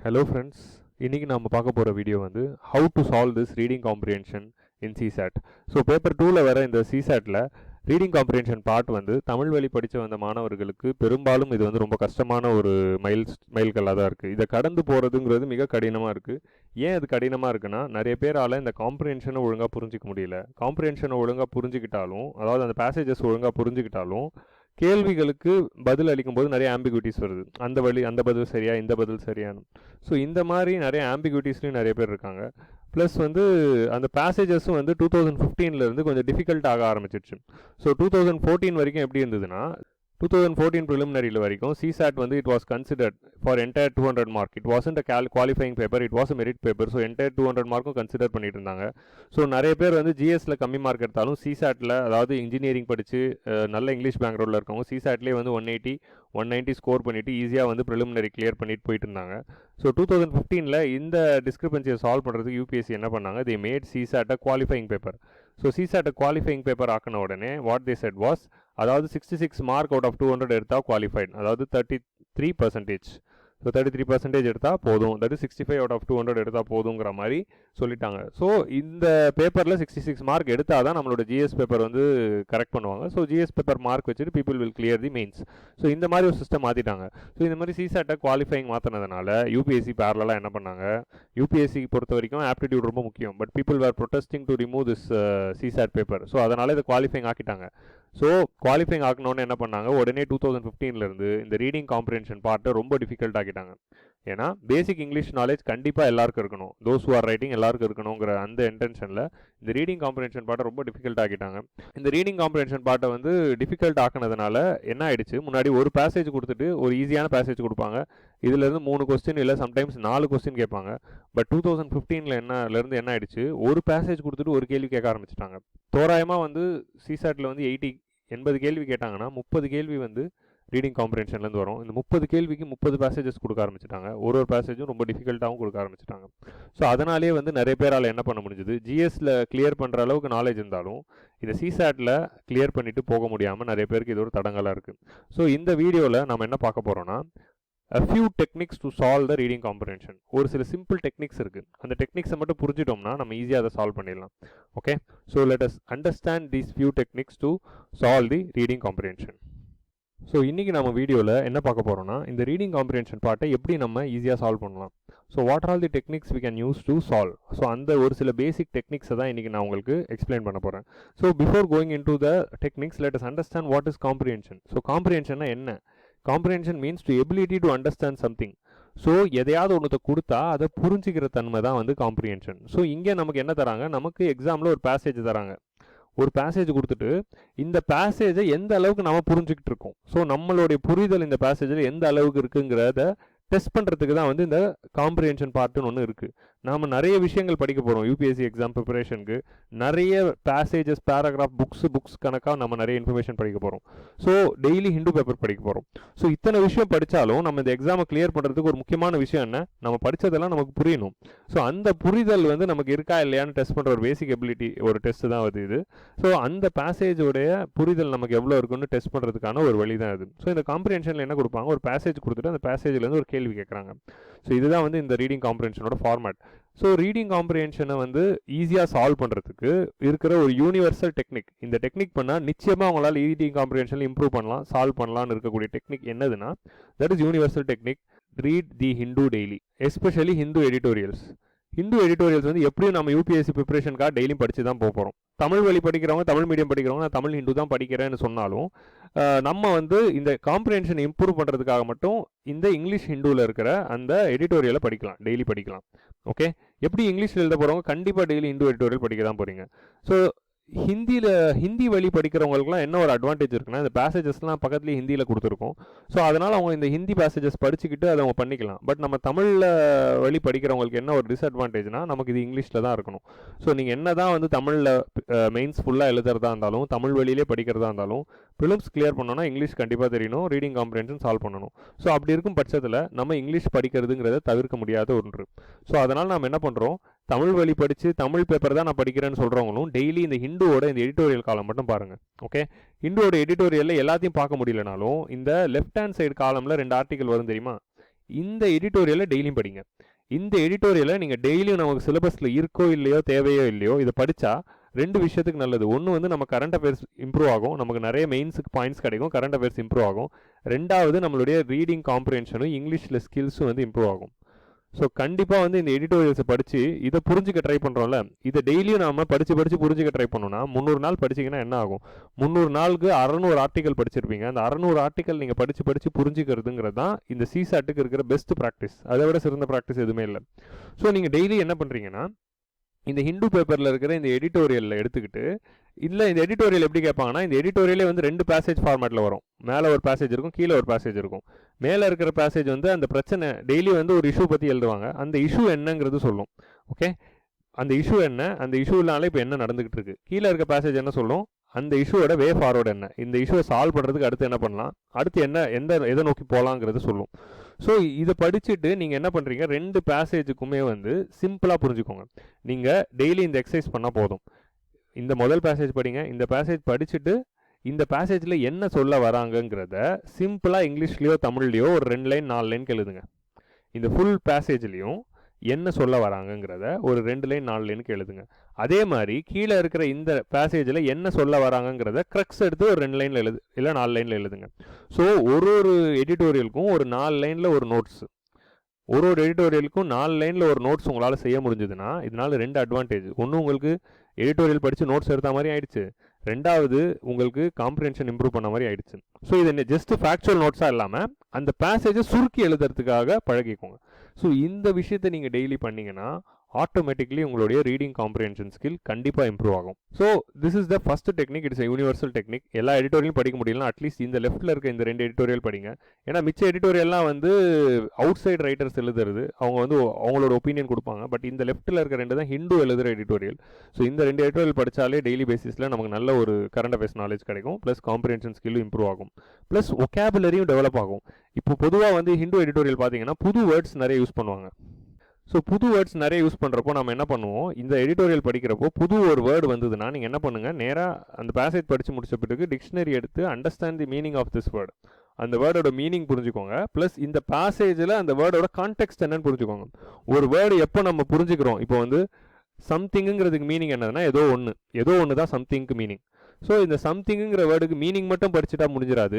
Hello friends, இன்னைக்கு நாம பார்க்க போற வீடியோ வந்து how to solve this reading comprehension in CSAT. So paper 2ல வர இந்த CSATல ரீடிங் காம்ப்ரிஹென்ஷன் பார்ட் வந்து தமிழ் வழி படித்த வந்த மாணவர்களுக்கு பெரும்பாலும் இது வந்து ரொம்ப கஷ்டமான ஒரு மைல்கல்லாக தான் இருக்குது. இதை கடந்து போகிறதுங்கிறது மிக கடினமாக இருக்குது. ஏன் அது கடினமாக இருக்குன்னா, நிறைய பேரால் இந்த காம்ப்ரிஹென்ஷனை ஒழுங்காக புரிஞ்சிக்க முடியல. காம்ப்ரிஹென்ஷனை ஒழுங்காக புரிஞ்சுக்கிட்டாலும், அதாவது அந்த பேசேஜஸ் ஒழுங்காக புரிஞ்சுக்கிட்டாலும், கேள்விகளுக்கு பதில் அளிக்கும்போது நிறைய ஆம்பிகுவிட்டிஸ் வருது. அந்த பதில் சரியா, இந்த பதில் சரியானு. ஸோ இந்த மாதிரி நிறைய ஆம்பிகுவிட்டிஸ்லையும் நிறைய பேர் இருக்காங்க. ப்ளஸ் வந்து அந்த பேசேஜஸும் வந்து 2015 கொஞ்சம் டிஃபிகல்ட் ஆக ஆரம்பிச்சிருச்சு. ஸோ 2014 வரைக்கும் எப்படி இருந்ததுன்னா, 2014 ப்ரிலிமினரியில் வரைக்கும் CSAT வந்து it was considered for entire 200 mark. It wasn't a qualifying paper, it was a merit paper. So entire 200 மார்க்கும் கன்சிடர் பண்ணிட்டு இருந்தாங்க. ஸோ நிறைய பேர் வந்து GSல கம்மி மார்க் எடுத்தாலும் CSATல, அதாவது இன்ஜினியரிங் படித்து நல்ல இங்கிலீஷ் பேக்ரவுண்டில் இருக்கவங்க CSATலேயே வந்து 180, 190 ஸ்கோர் பண்ணிவிட்டு ஈஸியாக வந்து ப்ரிலிமினரி கிளியர் பண்ணிட்டு போயிட்டு இருந்தாங்க. ஸோ 2015 இந்த டிஸ்கிரிபன்சியை சால்வ் பண்ணுறதுக்கு UPSC என்ன பண்ணாங்க, they made CSAT a qualifying paper. So CSAT qualifying paper ஆக்கின உடனே வாட் தே செட் வாஸ், அதாவது 66 மார்க் அவுட் ஆஃப் 200 எடுத்தால் குவாலிஃபைட், அதாவது 33%. ஸோ 33% எடுத்தால் போதும், தட் இஸ் 65 அவுட் ஆஃப் 200 எடுத்தால் போதுங்கிற மாதிரி சொல்லிட்டாங்க. ஸோ இந்த பேப்பரில் 66 மார்க் எடுத்தால் தான் நம்மளோட GS பேப்பர் வந்து கரெக்ட் பண்ணுவாங்க. ஸோ GS பேப்பர் மார்க் வச்சுட்டு people will clear the mains. So இந்த மாதிரி ஒரு சிஸ்டம் மாற்றிட்டாங்க. ஸோ இந்த மாதிரி CSAT குவாலிஃபைங் மாற்றினதுனால UPSC பேரலாக என்ன பண்ணாங்க, UPSC பொறுத்த வரைக்கும் ஆப்டிடியூட் ரொம்ப முக்கியம். But people were protesting to remove this CSAT paper. So அதனால் இதை குவாலிஃபைங் ஆக்கிட்டாங்க. ஸோ குவாலிஃபைங் ஆக்கணுன்னு என்ன பண்ணாங்க, உடனே 2015 இந்த ரீடிங் காம்ப்ரிஹென்ஷன் பார்ட்டை ரொம்ப டிஃபிகல்ட் ஆக்கிட்டாங்க. ஏன்னா பேசிக் இங்கிலீஷ் நாலேஜ் கண்டிப்பாக எல்லாருக்கும் இருக்கணும், தோஸ் ஹூ ஆர் ரைட்டிங் எல்லாருக்கும் இருக்கணுங்கிற அந்த இன்டென்ஷனில் இந்த ரீடிங் காம்ப்ரிஹென்ஷன் பார்ட்டை ரொம்ப டிஃபிகல்ட் ஆக்கிட்டாங்க. இந்த ரீடிங் காம்ப்ரிஹென்ஷன் பார்ட்டை வந்து டிஃபிகல்ட் ஆக்கினதுனால என்ன ஆயிடுச்சு, முன்னாடி ஒரு பேசேஜ் கொடுத்துட்டு ஒரு ஈஸியான பேசேஜ் கொடுப்பாங்க, இதுலேருந்து 3 கொஸ்டின் இல்லை சம்டைம்ஸ் 4 கொஸ்டின் கேட்பாங்க. பட் 2015 என்ன ஆயிடுச்சு, ஒரு பேசேஜ் கொடுத்துட்டு ஒரு கேள்வி கேட்க ஆரம்பிச்சிட்டாங்க. தோராயமாக வந்து CSATல வந்து 80 கேள்வி கேட்டாங்கன்னா 30 கேள்வி வந்து ரீடிங் காம்ப்ரிஹென்ஷன்லேருந்து வரும். இந்த 30 கேள்விக்கு 30 பேசேஜஸ் கொடுக்க ஆரம்பிச்சிட்டாங்க. ஒரு பேசேஜும் ரொம்ப டிஃபிகல்ட்டாகவும் கொடுக்க ஆரம்பிச்சிட்டாங்க. ஸோ அதனாலேயே வந்து நிறைய பேரால் என்ன பண்ண முடிஞ்சுது, GSல கிளியர் பண்ணுற அளவுக்கு நாலேஜ் இருந்தாலும் இந்த CSATல கிளியர் பண்ணிட்டு போக முடியாமல் நிறைய பேருக்கு இது ஒரு தடங்கலாக இருக்குது. ஸோ இந்த வீடியோவில் நம்ம என்ன பார்க்க போகிறோம்னா, a few techniques to solve the reading comprehension. ஒரு சில சிம்பிள் டெக்னிக்ஸ் இருக்குது. அந்த டெக்னிக்ஸை மட்டும் புரிஞ்சிட்டோம்னா நம்ம ஈஸியாக அதை சால்வ் பண்ணிடலாம். Okay, so let us understand these few techniques to solve the reading comprehension. So இன்றைக்கி நம்ம வீடியோவில் என்ன பார்க்க போகிறோம்னா, இந்த ரீடிங் காம்ப்ரிஹென்ஷன் பார்ட்டை எப்படி நம்ம ஈஸியாக சால்வ் பண்ணலாம். So what are the techniques we can use to solve. So அந்த ஒரு சில பேசிக் டெக்னிக்ஸை தான் இன்றைக்கி நான் உங்களுக்கு எக்ஸ்பிளைன் பண்ண போகிறேன். So before going into the techniques, let us understand what is comprehension. So காம்ப்ரிஹென்ஷன்னா என்ன? Comprehension means to ability to understand something. So எதையாவது ஒன்றத்தை கொடுத்தா அதை புரிஞ்சிக்கிற தன்மை தான் வந்து காம்ப்ரிஹென்ஷன். ஸோ இங்கே நமக்கு என்ன தராங்க, நமக்கு எக்ஸாமில் ஒரு பேசேஜ் தராங்க. ஒரு பேசேஜ் கொடுத்துட்டு இந்த பேசேஜை எந்த அளவுக்கு நம்ம புரிஞ்சுக்கிட்டு இருக்கோம், ஸோ நம்மளுடைய புரிதல் இந்த பேசேஜில் எந்த அளவுக்கு இருக்குங்கிறத டெஸ்ட் பண்ணுறதுக்கு தான் வந்து இந்த காம்ப்ரிஹென்ஷன் பார்ட்டுன்னு ஒன்று இருக்குது. நாம் நிறைய விஷயங்கள் படிக்க போகிறோம். UPSC எக்ஸாம் ப்ரிப்பரேஷனுக்கு நிறைய பேசேஜஸ், பேராகிராஃப், புக்ஸ் கணக்காக நம்ம நிறைய இன்ஃபர்மேஷன் படிக்க போகிறோம். ஸோ டெய்லி ஹிந்து பேப்பர் படிக்க போகிறோம். ஸோ இத்தனை விஷயம் படித்தாலும் நம்ம இந்த எக்ஸாமை கிளியர் பண்ணுறதுக்கு ஒரு முக்கியமான விஷயம் என்ன, நம்ம படித்ததெல்லாம் நமக்கு புரியணும். ஸோ அந்த புரிதல் வந்து நமக்கு இருக்கா இல்லையான்னு டெஸ்ட் பண்ணுற ஒரு பேசிக் எபிலிட்டி, ஒரு டெஸ்ட் தான் அது இது. ஸோ அந்த பேசேஜோடைய புரிதல் நமக்கு எவ்வளோ இருக்குன்னு டெஸ்ட் பண்ணுறதுக்கான ஒரு வழி தான் இது. ஸோ இந்த காம்ப்ரிஹென்ஷனில் என்ன கொடுப்பாங்க, ஒரு பேசேஜ் கொடுத்துட்டு அந்த பேசேஜ்லேருந்து ஒரு கேள்வி கேட்குறாங்க. ஸோ இதுதான் வந்து இந்த ரீடிங் காம்ப்ரிஹென்ஷனோட ஃபார்மேட். ஸோ ரீடிங் காம்ப்ரிஹென்ஷனை வந்து ஈஸியாக சால்வ் பண்ணுறதுக்கு இருக்கிற ஒரு யூனிவர்சல் டெக்னிக், இந்த டெக்னிக் பண்ணால் நிச்சயமாக அவங்களால ரீடிங் காம்ப்ரிஹென்ஷனில் இம்ப்ரூவ் பண்ணலாம், சால்வ் பண்ணலான்னு இருக்கக்கூடிய டெக்னிக் என்னதுன்னா, that is universal technique, read the Hindu daily, especially Hindu editorials. Hindu editorials வந்து எப்படியும் நம்ம UPSC ப்ரிப்பரேஷனுக்காக டெய்லியும் படித்து தான் போகிறோம். தமிழ் வழி படிக்கிறவங்க, தமிழ் மீடியம் படிக்கிறவங்க, நான் தமிழ் ஹிந்து தான் படிக்கிறேன்னு சொன்னாலும் நம்ம வந்து இந்த காம்ப்ரிஹென்ஷன் இம்ப்ரூவ் பண்ணுறதுக்காக மட்டும் இந்த இங்கிலீஷ் ஹிந்துவில் இருக்கிற அந்த எடிட்டோரியலை படிக்கலாம், டெய்லி படிக்கலாம். ஓகே, எப்படி இங்கிலீஷில் எழுத போகிறவங்க கண்டிப்பாக டெய்லி ஹிந்து எடிட்டோரியல் படிக்க தான் போகிறீங்க. ஸோ ஹிந்தி வழி படிக்கிறவங்களுக்குலாம் என்ன ஒரு அட்வான்டேஜ் இருக்குன்னா, இந்த பேசேஜஸ்லாம் பக்கத்துலேயே ஹிந்தியில் கொடுத்துருக்கோம். ஸோ அதனால் அவங்க இந்த ஹிந்தி பேசேஜஸ் படிச்சுக்கிட்டு அதை அவங்க பண்ணிக்கலாம். பட் நம்ம தமிழில் வழி படிக்கிறவங்களுக்கு என்ன ஒரு டிஸ்அட்வான்டேஜ்னால், நமக்கு இது இங்கிலீஷில் தான் இருக்கணும். ஸோ நீங்கள் என்ன தான் வந்து தமிழில் மெயின்ஸ் ஃபுல்லாக எழுதுறதா இருந்தாலும், தமிழ் வழியிலே படிக்கிறதா இருந்தாலும், ப்ரிலிம்ஸ் கிளியர் பண்ணோன்னா இங்கிலீஷ் கண்டிப்பாக தெரியணும், ரீடிங் காம்ப்ரிஹென்ஷன் சால்வ் பண்ணணும். ஸோ அப்படி இருக்கும் பட்சத்தில் நம்ம இங்கிலீஷ் படிக்கிறதுங்கிறத தவிர்க்க முடியாத ஒன்று. ஸோ அதனால் நம்ம என்ன பண்ணுறோம், தமிழ் வழி படித்து தமிழ் பேப்பர் தான் நான் படிக்கிறேன்னு சொல்கிறவங்களும் டெய்லி இந்த ஹிந்துவோட இந்த எடிட்டோரியல் காலம் மட்டும் பாருங்கள். ஓகே, ஹிந்துவோட எடிட்டோரியலில் எல்லாத்தையும் பார்க்க முடியலனாலும் இந்த லெஃப்ட் ஹேண்ட் சைடு காலமில் 2 ஆர்டிக்கல் வரும் தெரியுமா, இந்த எடிட்டோரியலை டெய்லியும் படிங்க. இந்த எடிட்டோரியலை நீங்கள் டெய்லியும் நமக்கு சிலபஸில் இருக்கோ இல்லையோ தேவையோ இல்லையோ இதை படித்தா 2 விஷயத்துக்கு நல்லது. ஒன்று வந்து நம்ம கரண்ட் அஃபேர்ஸ் இம்ப்ரூவ் ஆகும், நமக்கு நிறைய மெயின்ஸுக்கு பாயிண்ட்ஸ் கிடைக்கும், கரண்ட் அஃபேர்ஸ் இம்ப்ரூவ் ஆகும். 2வது நம்மளுடைய ரீடிங் காம்ப்ரிஹென்ஷனும் இங்கிலீஷில் ஸ்கில்ஸும் வந்து இம்ப்ரூவ் ஆகும். ஸோ கண்டிப்பாக வந்து இந்த எடிட்டோரியல்ஸை படித்து இதை புரிஞ்சுக்க ட்ரை பண்ணுறோம்ல, இதை டெய்லியும் நாம் படித்து புரிஞ்சுக்க ட்ரை பண்ணோன்னா 300 நாள் படிச்சிங்கன்னா என்ன ஆகும்? 300 நாளுக்கு 600 ஆர்டிக்கல் படிச்சிருப்பீங்க. அந்த 600 ஆர்டிக்கல் நீங்கள் படித்து புரிஞ்சுக்கிறதுங்கிறது தான் இந்த சிசாட்டுக்கு இருக்கிற பெஸ்ட் ப்ராக்டிஸ். அதை விட சிறந்த ப்ராக்டிஸ் எதுவுமே இல்லை. ஸோ நீங்கள் டெய்லி என்ன பண்ணுறீங்கன்னா, இந்த ஹிந்து பேப்பரில் இருக்கிற இந்த எடிட்டோரியலில் எடுத்துக்கிட்டு, இல்லை இந்த எடிட்டோரியல் எப்படி கேட்பாங்கன்னா, இந்த எடிட்டோரியலே வந்து 2 பேசேஜ் ஃபார்மேட்டில் வரும். மேலே ஒரு பேசேஜ் இருக்கும், கீழே ஒரு பேசேஜ் இருக்கும். மேலே இருக்கிற பேசேஜ் வந்து அந்த பிரச்சனை டெய்லி வந்து ஒரு இஷ்யூ பற்றி எழுதுவாங்க, அந்த இஷ்யூ என்னங்கிறது சொல்லும். ஓகே, அந்த இஷ்யூ என்ன, அந்த இஷ்யூனால இப்போ என்ன நடந்துகிட்டு இருக்கு. கீழே இருக்க பேசேஜ் என்ன சொல்லும், அந்த இஷ்யூவோட வே ஃபார்வர்டு என்ன, இந்த இஷ்யூவை சால்வ் பண்ணுறதுக்கு அடுத்து என்ன பண்ணலாம், அடுத்து என்ன எதை நோக்கி போகலாங்கிறது சொல்லும். ஸோ இதை படிச்சுட்டு நீங்கள் என்ன பண்ணுறீங்க, 2 பேசேஜுக்குமே வந்து சிம்பிளாக புரிஞ்சுக்கோங்க. நீங்கள் டெய்லி இந்த எக்ஸசைஸ் பண்ணால் போதும். இந்த முதல் பேசேஜ் படிங்க, இந்த பேசேஜ் படிச்சுட்டு இந்த பேசேஜில் என்ன சொல்ல வராங்கங்கிறத சிம்பிளாக இங்கிலீஷ்லேயோ தமிழ்லையோ ஒரு 2 லைன் 4 லைனுக்கு எழுதுங்க. இந்த ஃபுல் பேசேஜ்லேயும் என்ன சொல்ல வராங்கங்கிறத ஒரு 2 லைன் 4 லைனுக்கு எழுதுங்க. அதே மாதிரி கீழே இருக்கிற இந்த பேசேஜில் என்ன சொல்ல வராங்கங்கிறத க்ரக்ஸ் எடுத்து ஒரு 2 லைனில் எழுது, இல்லை 4 லைனில் எழுதுங்க. ஸோ ஒரு எடிட்டோரியலுக்கும் ஒரு 4 லைனில் ஒரு நோட்ஸ், ஒரு எடிட்டோரியலுக்கும் 4 லைனில் ஒரு நோட்ஸ் உங்களால் செய்ய முடிஞ்சதுன்னா இதனால் 2 அட்வான்டேஜ். ஒன்று, உங்களுக்கு எடிட்டோரியல் படித்து நோட்ஸ் எடுத்த மாதிரி ஆயிடுச்சு. 2வது, உங்களுக்கு காம்ப்ரிஹென்ஷன் இம்ப்ரூவ் பண்ண மாதிரி ஆயிடுச்சு. ஸோ இது ஜஸ்ட் ஃபேக்சுவல் நோட்ஸாக இல்லாமல் அந்த பேசேஜை சுருக்கி எழுதுறதுக்காக பழகிக்கோங்க. ஸோ இந்த விஷயத்தை நீங்கள் டெய்லி பண்ணிங்கன்னா ஆட்டோமேட்டிக்லி உங்களுடைய ரீடிங் காம்ப்ரிஹென்ஷன் ஸ்கில் கண்டிப்பாக இம்ப்ரூவ் ஆகும். So this is the first technique. It's universal technique. எல்லா எடிட்டோரியலும் படிக்க முடியலாம், அட்லீஸ்ட் இந்த லெஃப்ட்டில் இருக்க இந்த 2 எடிட்டோரியல் படிங்க. ஏன்னா மிச்ச எடிட்டோரியல்லாம் வந்து அவுட் சைட் ரைட்டர்ஸ் எழுதுறது, அவங்க வந்து அவங்களோட ஒப்பீனியன் கொடுப்பாங்க. பட் இந்த லெஃப்ட்டில் இருக்க 2 தான் ஹிந்து எழுதுகிற எடிட்டோரியல். ஸோ இந்த 2 எடிட்டோரியல் படித்தாலே டெய்லி பேசிஸில் நமக்கு நல்ல ஒரு கரண்ட் அஃபேர்ஸ் நாலேஜ் கிடைக்கும், ப்ளஸ் காம்ப்ரிஹென்ஷன் ஸ்கில்லும் இம்ப்ரூவ் ஆகும், ப்ளஸ் ஒகேபுலரியும் டெவலப் ஆகும். இப்போ பொதுவாக வந்து ஹிந்து எடிட்டோரியல் பார்த்தீங்கன்னா புது வேர்ட்ஸ் நிறைய யூஸ் பண்ணுவாங்க. ஸோ புது வேர்ட்ஸ் நிறைய யூஸ் பண்ணுறப்போ நம்ம என்ன பண்ணுவோம், இந்த எடிட்டோரியல் படிக்கிறப்போ புது ஒரு வேர்டு வந்ததுன்னா நீங்கள் என்ன பண்ணுங்கள், நேராக அந்த பேசேஜ் படித்து முடிச்ச பிறகு டிக்ஷனரி எடுத்து understand the meaning of this word, அந்த வேர்டோட மீனிங் புரிஞ்சுக்கோங்க. ப்ளஸ் இந்த பேசேஜில் அந்த வேர்டோட கான்டெக்ஸ்ட் என்னன்னு புரிஞ்சுக்கோங்க. ஒரு வேர்டு எப்போ நம்ம புரிஞ்சுக்கிறோம், இப்போ வந்து சம்திங்குங்கிறதுக்கு மீனிங் என்னதுன்னா ஏதோ ஒன்று தான் சம்திங்க்கு மீனிங். ஸோ இந்த சம்திங்குங்கிற வேர்டுக்கு மீனிங் மட்டும் படிச்சுட்டா முடிஞ்சிடாது,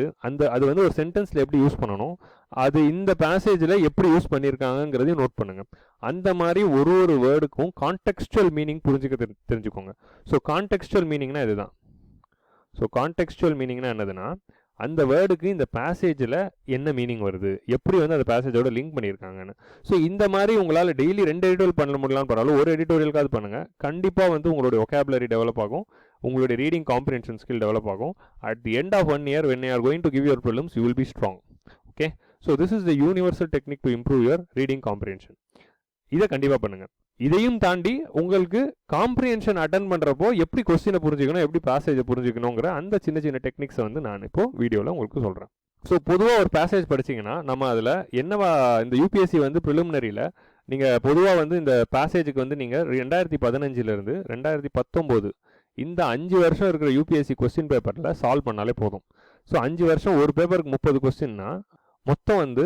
அது வந்து ஒரு சென்டென்ஸில் எப்படி யூஸ் பண்ணணும், அது இந்த பேசேஜில் எப்படி யூஸ் பண்ணியிருக்காங்கிறதையும் நோட் பண்ணுங்கள். அந்த மாதிரி ஒரு வேர்டுக்கும் கான்டெக்ஸ்டுவல் மீனிங் புரிஞ்சுக்க தெரிஞ்சுக்கோங்க. ஸோ கான்டெக்ஸ்டுவல் மீனிங்னா இதுதான். ஸோ கான்டெக்ஸ்டுவல் மீனிங்னா என்னதுன்னா, அந்த வேர்டுக்கு இந்த பேசேஜில் என்ன மீனிங் வருது, எப்படி வந்து அந்த பேசேஜோட லிங்க் பண்ணியிருக்காங்கன்னு. ஸோ இந்த மாதிரி உங்களால் டெய்லி 2 எடிட்டோரியல் பண்ண முடியலான்னு பரவாயில்ல, ஒரு எடிட்டோரியலுக்காவது பண்ணுங்கள். கண்டிப்பாக வந்து உங்களுடைய ஒகேபுலரி டெவலப் ஆகும், உங்களுடைய ரீடிங் காம்ப்ரிஹென்ஷன் ஸ்கில் டெவலப் ஆகும். At the end of 1 year when you are going to give your prelims, you will be strong. Okay, so this is the universal technique to improve your reading comprehension. இதை கண்டிப்பாக பண்ணுங்கள். இதையும் தாண்டி உங்களுக்கு comprehension attend பண்ணுறப்போ எப்படி கொஸ்டினை புரிஞ்சுக்கணும், எப்படி பேசேஜை புரிஞ்சுக்கணுங்கிற அந்த சின்ன டெக்னிக்ஸை வந்து நான் இப்போ வீடியோவில் உங்களுக்கு சொல்கிறேன். ஸோ பொதுவாக ஒரு பேசேஜ் படிச்சிங்கன்னா நம்ம அதில் என்னவா, இந்த யூபிஎஸ்சி வந்து ப்ரிலிமினரியில் நீங்கள் பொதுவாக வந்து இந்த பேசேஜுக்கு வந்து நீங்கள் 2015 2019 இந்த 5 வருஷம் இருக்கிற யூபிஎஸ்சி கொஸ்டின் பேப்பரில் சால்வ் பண்ணாலே போதும். ஸோ 5 வருஷம் ஒரு பேப்பருக்கு 30 கொஸ்டின்னா மொத்தம் வந்து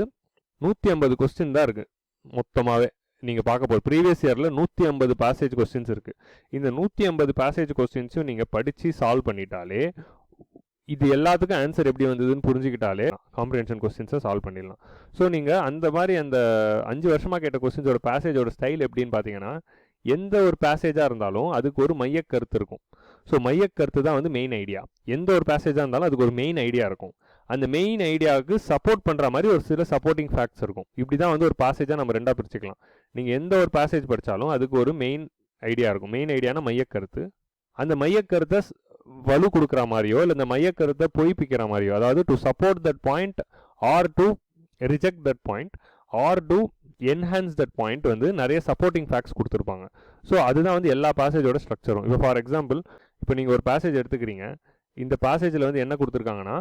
150 கொஸ்டின் தான் இருக்குது. மொத்தமாகவே நீங்கள் பார்க்க போகிற ப்ரீவியஸ் இயரில் 150 பேசேஜ் கொஸ்டின்ஸ் இருக்குது. இந்த 150 பேசேஜ் கொஸ்டின்ஸும் நீங்கள் படித்து சால்வ் பண்ணிட்டாலே, இது எல்லாத்துக்கும் ஆன்சர் எப்படி வந்ததுன்னு புரிஞ்சுக்கிட்டாலே காம்ப்ரிஹென்ஷன் கொஸ்டின்ஸை சால்வ் பண்ணிடலாம். ஸோ நீங்கள் அந்த மாதிரி அந்த 5 வருஷமாக கேட்ட கொஸ்டின்ஸோட பேசேஜோட ஸ்டைல் எப்படின்னு பார்த்தீங்கன்னா, எந்த ஒரு பேசேஜாக இருந்தாலும் அதுக்கு ஒரு மையக்கருத்து இருக்கும். ஸோ மையக்கருத்து தான் வந்து மெயின் ஐடியா. எந்த ஒரு பேசேஜாக இருந்தாலும் அதுக்கு ஒரு மெயின் ஐடியா இருக்கும். அந்த மெயின் ஐடியாவுக்கு சப்போர்ட் பண்ணுற மாதிரி ஒரு சில சப்போர்ட்டிங் ஃபேக்ட்ஸ் இருக்கும். இப்படி தான் வந்து ஒரு பேசேஜாக நம்ம 2ஆக பிரிச்சுக்கலாம். நீங்கள் எந்த ஒரு பேசேஜ் படித்தாலும் அதுக்கு ஒரு மெயின் ஐடியா இருக்கும். மெயின் ஐடியானா மையக்கருத்து. அந்த மையக்கருத்தை வலு கொடுக்குற மாதிரியோ இல்லை இந்த மையக்கருத்தை பொய்ப்பிக்கிற மாதிரியோ, அதாவது to support that point or to reject that point or to enhance that point வந்து நிறைய சப்போர்ட்டிங் ஃபேக்ட்ஸ் கொடுத்துருப்பாங்க. ஸோ அதுதான் வந்து எல்லா பேசேஜோட ஸ்ட்ரக்சரும். இப்போ ஃபார் எக்ஸாம்பிள், இப்போ நீங்கள் ஒரு பேசேஜ் எடுத்துக்கிறீங்க, இந்த பேசேஜில் வந்து என்ன கொடுத்துருக்காங்கன்னா,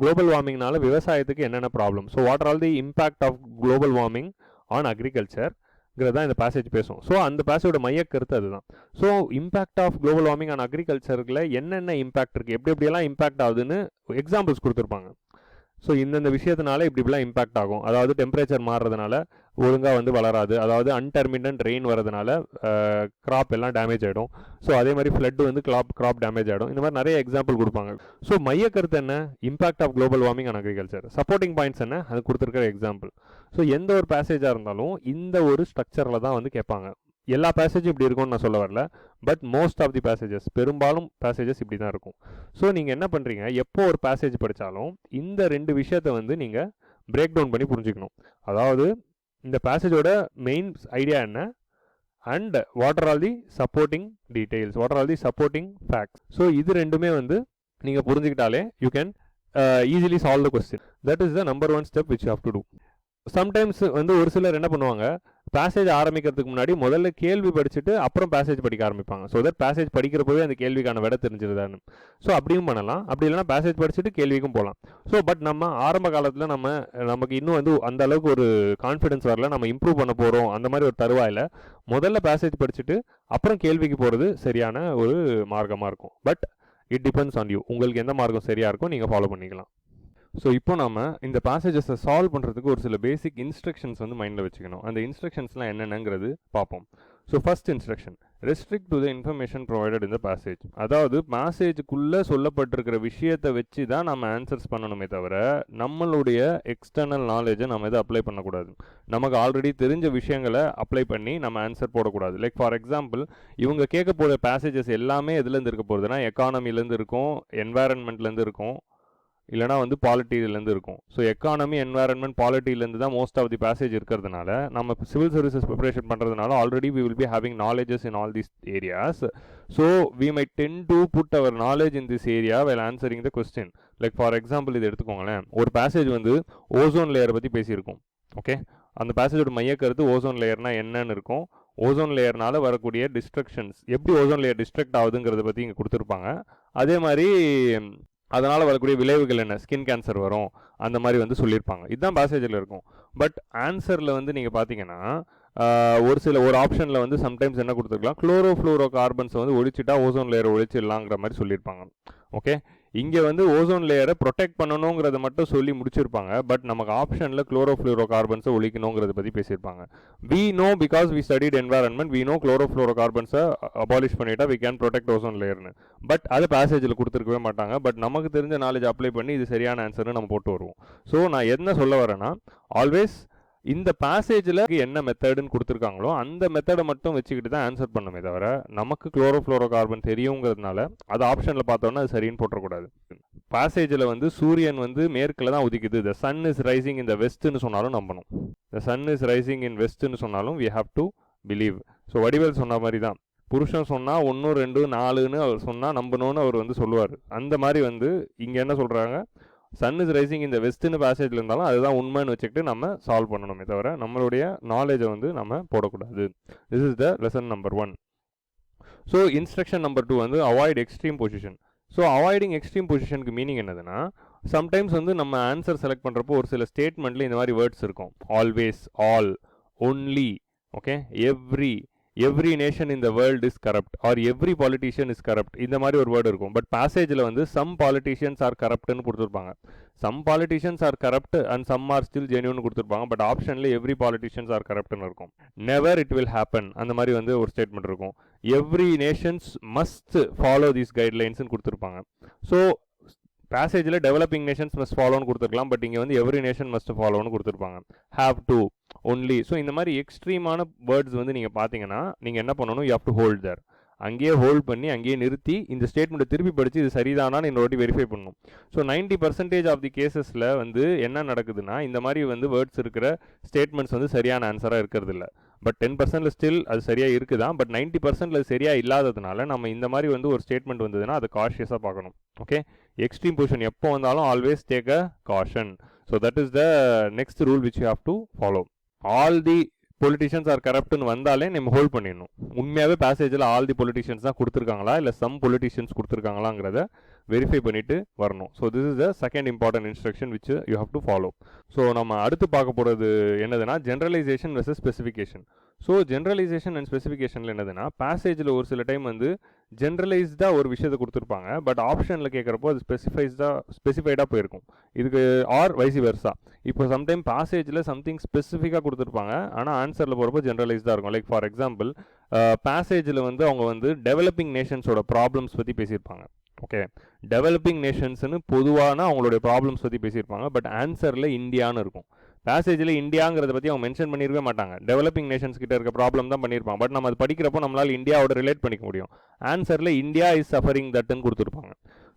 குளோபல் வார்மிங்னால விவசாயத்துக்கு என்னென்ன problem, so what are the impact of global warming on அக்ரிகல்ச்சர்ங்கிறதான் இந்த பேசேஜ் பேசும். ஸோ அந்த பேசேஜோட மையக்கருத்து அதுதான். So impact of global warming on அக்ரிகல்ச்சரில் என்னென்ன இம்பேக்ட் இருக்குது, எப்படியெல்லாம் இம்பேக்ட் ஆகுதுன்னு எக்ஸாம்பிள்ஸ் கொடுத்துருப்பாங்க. ஸோ இந்தந்த விஷயத்தினால இப்படிலாம் இம்பாக்ட் ஆகும். அதாவது டெம்பரேச்சர் மாறுறதுனால ஒழுங்காக வந்து வளராது. அதாவது அன்டர்மினன்ட் ரெயின் வரதுனால கிராப் எல்லாம் டேமேஜ் ஆகிடும். ஸோ அதே மாதிரி ஃப்ளட் வந்து கிராப் டேமேஜ் ஆகிடும். இந்த மாதிரி நிறைய எக்ஸாம்பிள் கொடுப்பாங்க. ஸோ மைய கருத்து என்ன? Impact of global warming on agriculture. Supporting points என்ன? அது கொடுத்துருக்கிற எக்ஸாம்பிள். ஸோ எந்த ஒரு பேசேஜாக இருந்தாலும் இந்த ஒரு ஸ்ட்ரக்சரில் தான் வந்து கேட்பாங்க. எல்லா பேசேஜும் இப்படி இருக்கும்னு நான் சொல்ல வரல, but most of the passages, பெரும்பாலும் பேசேஜஸ் இப்படி தான் இருக்கும். ஸோ நீங்கள் என்ன பண்ணுறீங்க, எப்போ ஒரு பேசேஜ் படித்தாலும் இந்த 2 விஷயத்தை வந்து நீங்கள் பிரேக் டவுன் பண்ணி புரிஞ்சுக்கணும். அதாவது இந்த பேசேஜோட மெயின் ஐடியா என்ன, and what are all the supporting details, what are all the supporting facts. So இது ரெண்டுமே வந்து நீங்கள் புரிஞ்சுக்கிட்டாலே you can easily solve the question. That is the number 1 step which you have to do. Sometimes வந்து ஒரு சிலர் என்ன பண்ணுவாங்க, பேசேஜ் ஆரம்பிக்கிறதுக்கு முன்னாடி முதல்ல கேள்வி படிச்சுட்டு அப்புறம் பேசேஜ் படிக்க ஆரம்பிப்பாங்க. ஸோ தட் பேசேஜ் படிக்கிறப்பவே அந்த கேள்விக்கான விட தெரிஞ்சிருதான்னு. ஸோ அப்படியும் பண்ணலாம். அப்படி இல்லைனா பேசேஜ் படிச்சுட்டு கேள்விக்கும் போகலாம். ஸோ பட் நம்ம ஆரம்ப காலத்தில் நமக்கு இன்னும் வந்து அந்த அளவுக்கு ஒரு கான்ஃபிடன்ஸ் வரல, நம்ம இம்ப்ரூவ் பண்ண போகிறோம் அந்த மாதிரி ஒரு தருவாயில் முதல்ல பேசேஜ் படிச்சுட்டு அப்புறம் கேள்விக்கு போகிறது சரியான ஒரு மார்க்கமாக இருக்கும். But it depends on you. உங்களுக்கு எந்த மார்க்கம் சரியாக இருக்கும் நீங்கள் ஃபாலோ பண்ணிக்கலாம். ஸோ இப்போ நம்ம இந்த பேசேஜஸை சால்வ் பண்ணுறதுக்கு ஒரு சில பேசிக் இன்ஸ்ட்ரக்ஷன்ஸ் வந்து மைண்டில் வச்சுக்கணும். அந்த இன்ஸ்ட்ரக்ஷன்ஸ்லாம் என்னென்னங்கிறது பார்ப்போம். So first instruction, restrict to the information provided இந்த பேசேஜ். அதாவது பேசேஜுக்குள்ளே சொல்லப்பட்டிருக்கிற விஷயத்தை வச்சு தான் நம்ம ஆன்சர்ஸ் பண்ணணுமே தவிர நம்மளுடைய எக்ஸ்டர்னல் நாலேஜை நம்ம எதை அப்ளை பண்ணக்கூடாது. நமக்கு ஆல்ரெடி தெரிஞ்ச விஷயங்களை அப்ளை பண்ணி நம்ம ஆன்சர் போடக்கூடாது. லைக் ஃபார் எக்ஸாம்பிள், இவங்க கேட்க போகிற பேசேஜஸ் எல்லாமே எதுலேருந்து இருக்க போகிறதுனா எக்கானமிலேருந்து இருக்கும், என்வாயரன்மெண்ட்லேருந்து இருக்கும், இல்லைனா வந்து பாலிட்டிலேருந்து இருக்கும். ஸோ எக்கானமி, என்வாயரன்மெண்ட், பாலிட்டிலேருந்து தான் மோஸ்ட் ஆஃப் தி பேசேஜ் இருக்கிறதுனால நம்ம சிவில் சர்வீசஸ் ப்ரிப்பரேஷன் பண்ணுறதுனால already we will be having knowledges in all these areas. So we might tend to put our knowledge in this area while answering the question. Like for example இது எடுத்துக்கோங்களேன், ஒரு passage வந்து ozone லேயரை பற்றி பேசியிருக்கோம். Okay, அந்த பேசேஜோட மையக்கருத்து ozone லேயர்னா என்னன்னு இருக்கும், ஓசோன் லேயர்னால வரக்கூடிய டிஸ்ட்ரக்ஷன்ஸ், எப்படி ஓசோன் லேயர் டிஸ்ட்ரக்ட் ஆகுதுங்கிறத பற்றி இங்கே கொடுத்துருப்பாங்க. அதே மாதிரி அதனால் வரக்கூடிய விளைவுகள் என்ன, ஸ்கின் கேன்சர் வரும், அந்த மாதிரி வந்து சொல்லியிருப்பாங்க. இதுதான் பேசேஜில் இருக்கும். பட் ஆன்சரில் வந்து நீங்கள் பார்த்தீங்கன்னா ஒரு ஆப்ஷனில் வந்து சம்டைம்ஸ் என்ன கொடுத்துருக்கலாம், குளோரோஃப்ளூரோ கார்பன்ஸை வந்து ஒழிச்சிட்டா ஓசோன் லேயரை ஒழிச்சிடலாங்கிற மாதிரி சொல்லியிருப்பாங்க. ஓகே, இங்கே வந்து ஓசோன் லேயரை ப்ரொடெக்ட் பண்ணணுங்கிறத மட்டும் சொல்லி முடிச்சிருப்பாங்க. பட் நமக்கு ஆப்ஷனில் குளோரோஃப்ளூரோ கார்பன்ஸை ஒழிக்கணுங்கிறத பற்றி பேசியிருப்பாங்க. We know because we studied environment, we know குளோரோஃப்ளூரோ கார்பன்ஸை அபாலிஷ் பண்ணிட்டா வி கேன் ப்ரொடெக்ட் ஓசோன் லேயர்னு. பட் அது பேசேஜில் கொடுத்துருக்கவே மாட்டாங்க. பட் நமக்கு தெரிஞ்ச நாலேஜ் அப்ளை பண்ணி இது சரியான ஆன்சர்னு நம்ம போட்டு வருவோம். ஸோ நான் என்ன சொல்ல வரேன்னா, ஆல்வேஸ் இந்த பேசேஜில் என்ன மெத்தடுன்னு கொடுத்துருக்காங்களோ அந்த மெத்தடை மட்டும் வச்சுக்கிட்டு தான் ஆன்சர் பண்ணுமே தவிர நமக்கு குளோரோஃப்ளோரோ கார்பன் தெரியுங்கிறதுனால அது ஆப்ஷனில் பார்த்தோன்னா அது சரின்னு போட்டக்கூடாது. பேசேஜில் வந்து சூரியன் வந்து மேற்கில் தான் உதிக்குது, the sun is rising in the வெஸ்ட்னு சொன்னாலும் நம்பணும், the sun is rising in வெஸ்ட்னு சொன்னாலும் we have to believe. So Vadivel சொன்ன மாதிரி தான், புருஷன் சொன்னால் 1 2 4ன்னு அவர் சொன்னால் நம்பணும்னு அவர் வந்து சொல்லுவார். அந்த மாதிரி வந்து இங்கே என்ன சொல்கிறாங்க, சன் இஸ் ரைசிங் இந்த வெஸ்ட்னு பேசேஜில் இருந்தாலும் அதுதான் உண்மைன்னு வச்சுக்கிட்டு நம்ம சால்வ் பண்ணணுமே தவிர நம்மளுடைய நாலேஜை வந்து நம்ம போடக்கூடாது. This is the lesson number 1. So instruction number 2 வந்து avoid extreme position. So avoiding extreme பொசிஷனுக்கு மீனிங் என்னதுன்னா, சம்டைம்ஸ் வந்து நம்ம ஆன்சர் செலக்ட் பண்ணுறப்போ ஒரு சில ஸ்டேட்மெண்ட்டில் இந்த மாதிரி வேர்ட்ஸ் இருக்கும், always, all, only, okay, every nation in the world is corrupt or every politician is corrupt, இந்த மாதிரி ஒரு வேர்டு இருக்கும். பட் பேசேஜில் வந்து சம் பாலிட்டிஷியன்ஸ் ஆர் கரப்ட்னு கொடுத்துருப்பாங்க, some politicians are corrupt and some are still genuine கொடுத்துருப்பாங்க. But ஆப்ஷனில் every politicians are கரப்ட்னு இருக்கும். நெவர் இட் வில் ஹேப்பன், அந்த மாதிரி வந்து ஒரு ஸ்டேட்மெண்ட் இருக்கும். Every nations must follow these கைட்லைன்ஸ்னு கொடுத்துருப்பாங்க. ஸோ பேசேஜில் டெவலப்பிங் நேஷன்ஸ் மஸ்ட் ஃபாலோன்னு கொடுத்துருக்கலாம், பட் இங்கே வந்து எவ்ரி நேஷன் மஸ்ட் ஃபாலோன்னு கொடுத்துருப்பாங்க. Have to, only. ஸோ இந்த மாதிரி எக்ஸ்ட்ரீமான வேர்ட்ஸ் வந்து நீங்கள் பார்த்தீங்கன்னா நீங்கள் என்ன பண்ணணும், யூ ஹேவ் டு ஹோல்ட் தேர். அங்கேயே ஹோல்ட் பண்ணி அங்கேயே நிறுத்தி இந்த ஸ்டேட்மெண்ட்டை திருப்பி படித்து இது சரிதானான்னு இன்னொரு வாட்டி வெரிஃபை பண்ணணும். ஸோ 90% ஆஃப் தி கேசஸில் வந்து என்ன நடக்குதுன்னா, இந்த மாதிரி வந்து வேர்ட்ஸ் இருக்கிற ஸ்டேட்மெண்ட்ஸ் வந்து சரியான ஆன்சராக இருக்கிறது இல்லை. பட் 10% ஸ்டில் அது சரியாக இருக்குதான். பட் 90% அது சரியாக இல்லாததுனால நம்ம இந்த மாதிரி வந்து ஒரு ஸ்டேட்மெண்ட் வந்ததுன்னா அதை காஷியஸாக பார்க்கணும். ஓகே, எக்ஸ்ட்ரீம் பொசிஷன் எப்போ வந்தாலும் always take a caution. So that is the next rule which you have to follow. All the politicians are கரப்ட்னு வந்தாலே நம்ம ஹோல்ட் பண்ணிடணும். உண்மையாகவே பேசேஜில் ஆல் தி பொலிட்டிஷியன்ஸ் தான் கொடுத்துருக்காங்களா இல்லை சம் பொலிட்டிஷியன்ஸ் கொடுத்துருக்காங்களாங்கிறத வெரிஃபை பண்ணிவிட்டு வரணும். So this is the second important instruction which you have to follow. So நம்ம அடுத்து பார்க்க போகிறது என்னதுன்னா generalization versus specification. So generalization and ஸ்பெசிஃபிகேஷனில் என்னதுன்னா பேசேஜில் ஒரு சில டைம் வந்து ஜென்ரலைஸ்டாக ஒரு விஷயத்தை கொடுத்துருப்பாங்க, பட் ஆப்ஷனில் கேட்குறப்போ அது ஸ்பெசிஃபைடாக போயிருக்கும். இதுக்கு ஆர் வைசி வெர்சா. இப்போ சம்டைம் பேசேஜில் சம்திங் ஸ்பெசிஃபிக்காக கொடுத்துருப்பாங்க, ஆனால் ஆன்சரில் போகிறப்போ ஜென்ரலைஸ்டாக இருக்கும். லைக் ஃபார் எக்ஸாம்பிள் பேசேஜில் வந்து அவங்க வந்து டெவலப்பிங் நேஷன்ஸோட ப்ராப்ளம்ஸ் பற்றி பேசியிருப்பாங்க. ஓகே, டெவலப்பிங் நேஷன்ஸ்னு பொதுவான அவங்களுடைய ப்ராப்ளம்ஸ் பற்றி பேசியிருப்பாங்க, பட் ஆன்சரில் இந்தியான்னு இருக்கும். பேசேஜில் இந்தியாங்கிறத பற்றி அவங்க மென்ஷன் பண்ணியிருக்கவே மாட்டாங்க, டெவலப்பிங் நேஷன்ஸ் கிட்ட இருக்க ப்ராப்ளம் தான் பண்ணியிருப்பாங்க. பட் நம்ம அது படிக்கிறப்போ நம்மளால் இந்தியாவோட ரிலேட் பண்ணிக்க முடியும். ஆன்சரில் இந்தியா இஸ் சஃபரிங் தட்டுன்னு கொடுத்துருப்பாங்க.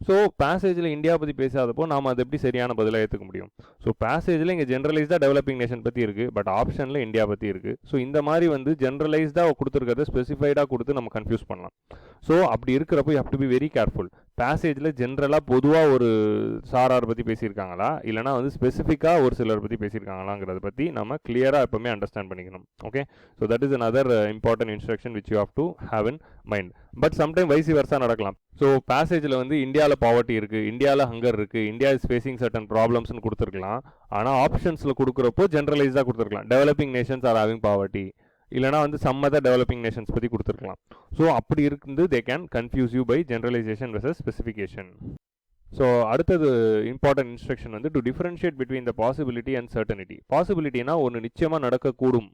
ஸோ பேசேஜில் இந்தியா பற்றி பேசாதப்போ நாம் அது எப்படி சரியான பதிலாக ஏற்றுக்க முடியும்? ஸோ பேசேஜில் இங்கே ஜென்ரலைஸ்டாக டெவலப்பிங் நேஷன் பற்றி இருக்குது, பட் ஆப்ஷனில் இந்தியா பற்றி இருக்குது. ஸோ இந்த மாதிரி வந்து ஜென்ரலைஸ்டாக கொடுத்துருக்கிறத ஸ்பெசிஃபைடாக கொடுத்து நம்ம கன்ஃபியூஸ் பண்ணலாம். ஸோ அப்படி இருக்கிறப்போ you have to be very careful. பேசேஜில் ஜென்ரலாக பொதுவாக ஒரு சாரார் பற்றி பேசியிருக்காங்களா, இல்லைனா வந்து ஸ்பெசிஃபிக்காக ஒரு சிலர் பற்றி பேசியிருக்காங்களாங்கிறத பற்றி நம்ம கிளியராக எப்போவுமே அண்டர்ஸ்டாண்ட் பண்ணிக்கணும். Okay, so that is another important instruction which you have to have in mind. But sometime vice versa நடக்கலாம். ஸோ பேசேஜில் வந்து இந்தியாவில் பாவர்ட்டி இருக்குது, இந்தியாவில் ஹங்கர் இருக்குது, இந்தியா இஸ் ஃபேஸிங் சர்டன் ப்ராப்ளம்ஸ்னு கொடுத்துருக்கலாம். ஆனால் ஆப்ஷன்ஸில் கொடுக்குறப்போ ஜென்ரலைஸாக கொடுத்துருக்கலாம், developing nations are having poverty, இல்லைனா வந்து சம் அதர் டெவலப்பிங் நேஷன்ஸ் பற்றி கொடுத்துருக்கலாம். ஸோ அப்படி இருந்து they can confuse you by generalization versus specification. So அடுத்தது இம்பார்ட்டன்ட் இன்ஸ்ட்ரக்ஷன் வந்து to differentiate between the possibility and certainty. பாசிபிலிட்டினா ஒன்று நிச்சயமாக நடக்கக்கூடும்,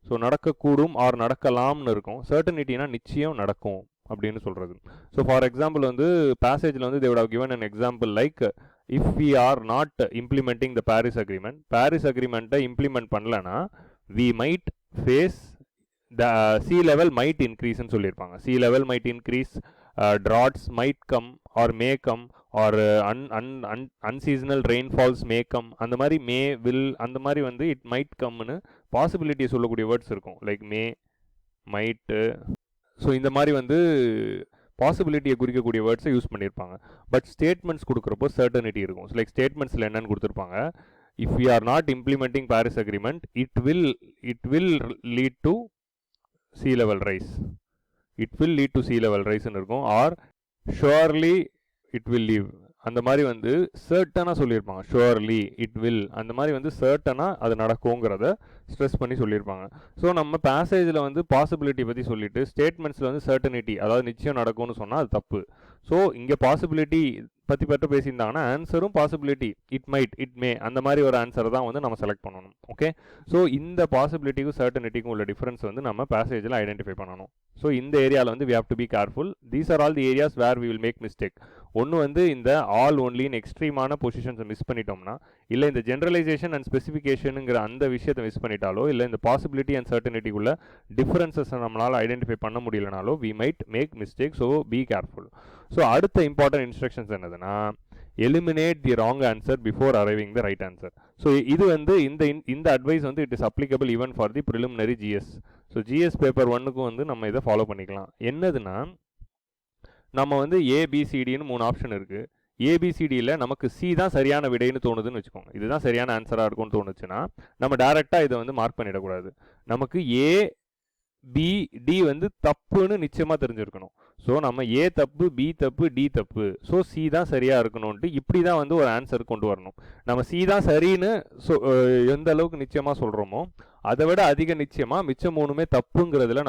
ஸோ நடக்கக்கூடும் ஆர் நடக்கலாம்னு இருக்கும். சர்டனிட்டினா நிச்சயம் நடக்கும் அப்படின்னு சொல்கிறது. ஸோ ஃபார் எக்ஸாம்பிள் வந்து பேசேஜில் வந்து they would have given an example like if we are not implementing the Paris agreement, Paris agreement implement பண்ணலன்னா we might face the sea level might increase ன்னு சொல்லியிருப்பாங்க. sea level might increase, droughts might come or may come, or unseasonal rainfalls may come. அந்த மாதிரி மே will அந்த மாதிரி வந்து it might கம்னு பாசிபிலிட்டியை சொல்லக்கூடிய வேர்ட்ஸ் இருக்கும், லைக் மே, மைட்டு. ஸோ இந்த மாதிரி வந்து பாசிபிலிட்டியை குறிக்கக்கூடிய வேர்ட்ஸை யூஸ் பண்ணியிருப்பாங்க. பட் ஸ்டேட்மெண்ட்ஸ் கொடுக்குறப்போ சர்டனிட்டி இருக்கும். லைக் ஸ்டேட்மெண்ட்ஸில் என்னன்னு கொடுத்துருப்பாங்க, if we are not implementing Paris agreement it will lead to sea level rise, it will lead to sea level rise ன்னு இருக்கும். Or surely it will leave, அந்த மாதிரி வந்து சர்டனாக சொல்லியிருப்பாங்க. ஷுவர்லி இட் வில் அந்த மாதிரி வந்து சர்டனாக அது நடக்குங்கிறத ஸ்ட்ரெஸ் பண்ணி சொல்லியிருப்பாங்க. ஸோ நம்ம பேசேஜில் வந்து பாசிபிலிட்டி பற்றி சொல்லிட்டு ஸ்டேட்மெண்ட்ஸில் வந்து சர்டனிட்டி அதாவது நிச்சயம் நடக்கும்னு சொன்னால் அது தப்பு. ஸோ இங்கே பாசிபிலிட்டி பற்றி பேசியிருந்தாங்கன்னா ஆன்சரும் possibility it might, it may அந்த மாதிரி ஒரு ஆன்சரை தான் வந்து நம்ம செலக்ட் பண்ணணும். ஓகே, ஸோ இந்த பாசிபிலிட்டிக்கும் சர்டனிட்டிக்கும் உள்ள டிஃப்ரென்ஸ் வந்து நம்ம பேசேஜில் ஐடென்டிஃபை பண்ணணும். ஸோ இந்த ஏரியாவில் வந்து we have to be careful. These are all the areas where we will make mistake. ஒன்று வந்து இந்த ஆல் ஒன்லின்னு எக்ஸ்ட்ரீமான பொசிஷன்ஸை மிஸ் பண்ணிட்டோம்னா, இல்லை இந்த ஜென்ரலைசேஷன் அண்ட் ஸ்பெசிஃபிகேஷனுங்கிற அந்த விஷயத்தை மிஸ் பண்ணிட்டாலோ, இல்லை இந்த பாசிபிலிட்டி அண்ட் சர்டனிட்டிக்குள்ள டிஃப்ரென்சஸை நம்மளால் ஐடென்டிஃபை பண்ண முடியலனாலோ we might make mistake. So be careful. So அடுத்த இம்பார்ட்டன்ட் இன்ஸ்ட்ரக்ஷன்ஸ் என்னதுன்னா eliminate the wrong answer before arriving the right answer. So இது வந்து இந்த அட்வைஸ் வந்து it is applicable even for the preliminary GS. So GS paper 1க்கும் வந்து நம்ம இதை ஃபாலோ பண்ணிக்கலாம். என்னதுன்னா நம்ம வந்து ஏபிசிடின்னு 3 ஆப்ஷன் இருக்குது. ஏபிசிடியில் நமக்கு சி தான் சரியான விடைன்னு தோணுதுன்னு வச்சுக்கோங்க, இதுதான் சரியான ஆன்சராக இருக்கும்னு தோணுச்சுன்னா நம்ம டேரெக்டாக இதை வந்து மார்க் பண்ணிடக்கூடாது. நமக்கு ஏ பி டி வந்து தப்புன்னு நிச்சயமாக தெரிஞ்சிருக்கணும். ஸோ நம்ம ஏ தப்பு, பி தப்பு, டி தப்பு, ஸோ சி தான் சரியாக இருக்கணும்ன்ட்டு இப்படி தான் வந்து ஒரு ஆன்சர் கொண்டு வரணும். நம்ம சி தான் சரின்னு எந்த அளவுக்கு நிச்சயமாக சொல்கிறோமோ அதை விட அதிக நிச்சயமாக மிச்சம் 3மே தப்புங்கிறதுல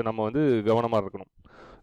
நம்ம வந்து கவனமாக இருக்கணும்.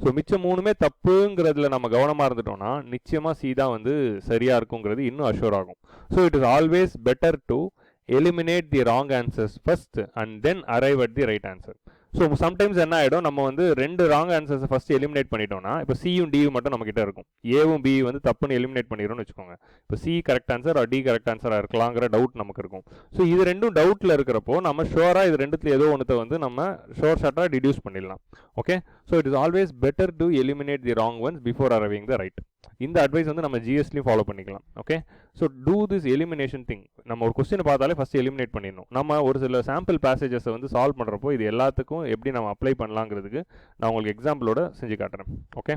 ஸோ மிச்சம் 3மே தப்புங்கிறதுல நம்ம கவனமாக இருந்துட்டோம்னா நிச்சயமாக சி தான் வந்து சரியாக இருக்குங்கிறது இன்னும் அஷ்யூர் ஆகும். So it is always better to eliminate the wrong answers first and then arrive at the right answer. So sometimes என்ன ஆகிடும், நம்ம வந்து 2 ராங் ஆன்சர்ஸை ஃபஸ்ட்டு எலிமினேட் பண்ணிட்டோம்னா இப்போ சியும் டியும் மட்டும் நம்மக்கிட்ட இருக்கும், ஏவும் பி வந்து தப்புன்னு எலிமினேட் பண்ணிடும்னு வச்சுக்கோங்க. இப்போ C correct answer D correct ஆன்சராக இருக்கலாங்கிற டவுட் நமக்கு இருக்கும். ஸோ இது ரெண்டும் டவுட்டில் இருக்கிறப்போ நம்ம ஷோராக இது ரெண்டுத்தில் ஏதோ ஒன்றத்தை வந்து நம்ம ஷோர் ஷார்ட்டாக டிடியூஸ் பண்ணிடலாம். Okay, so it is always better to eliminate the wrong once before arriving the right. இந்த அட்வைஸ் வந்து நம்ம ஜிஎஸ்லையும் ஃபாலோ பண்ணிக்கலாம். Okay, so do this elimination thing. நம்ம ஒரு கொஸ்டினை பார்த்தாலே ஃபஸ்ட்டு எலிமினேட் பண்ணிடணும். நம்ம ஒரு சில சாம்பிள் பேசேஜஸை வந்து சால்வ் பண்ணுறப்போ இது எல்லாத்துக்கும் எப்படி நம்ம அப்ளை பண்ணலாங்கிறதுக்கு நான் உங்களுக்கு எக்ஸாம்பிளோட செஞ்சு காட்டுறேன். Okay,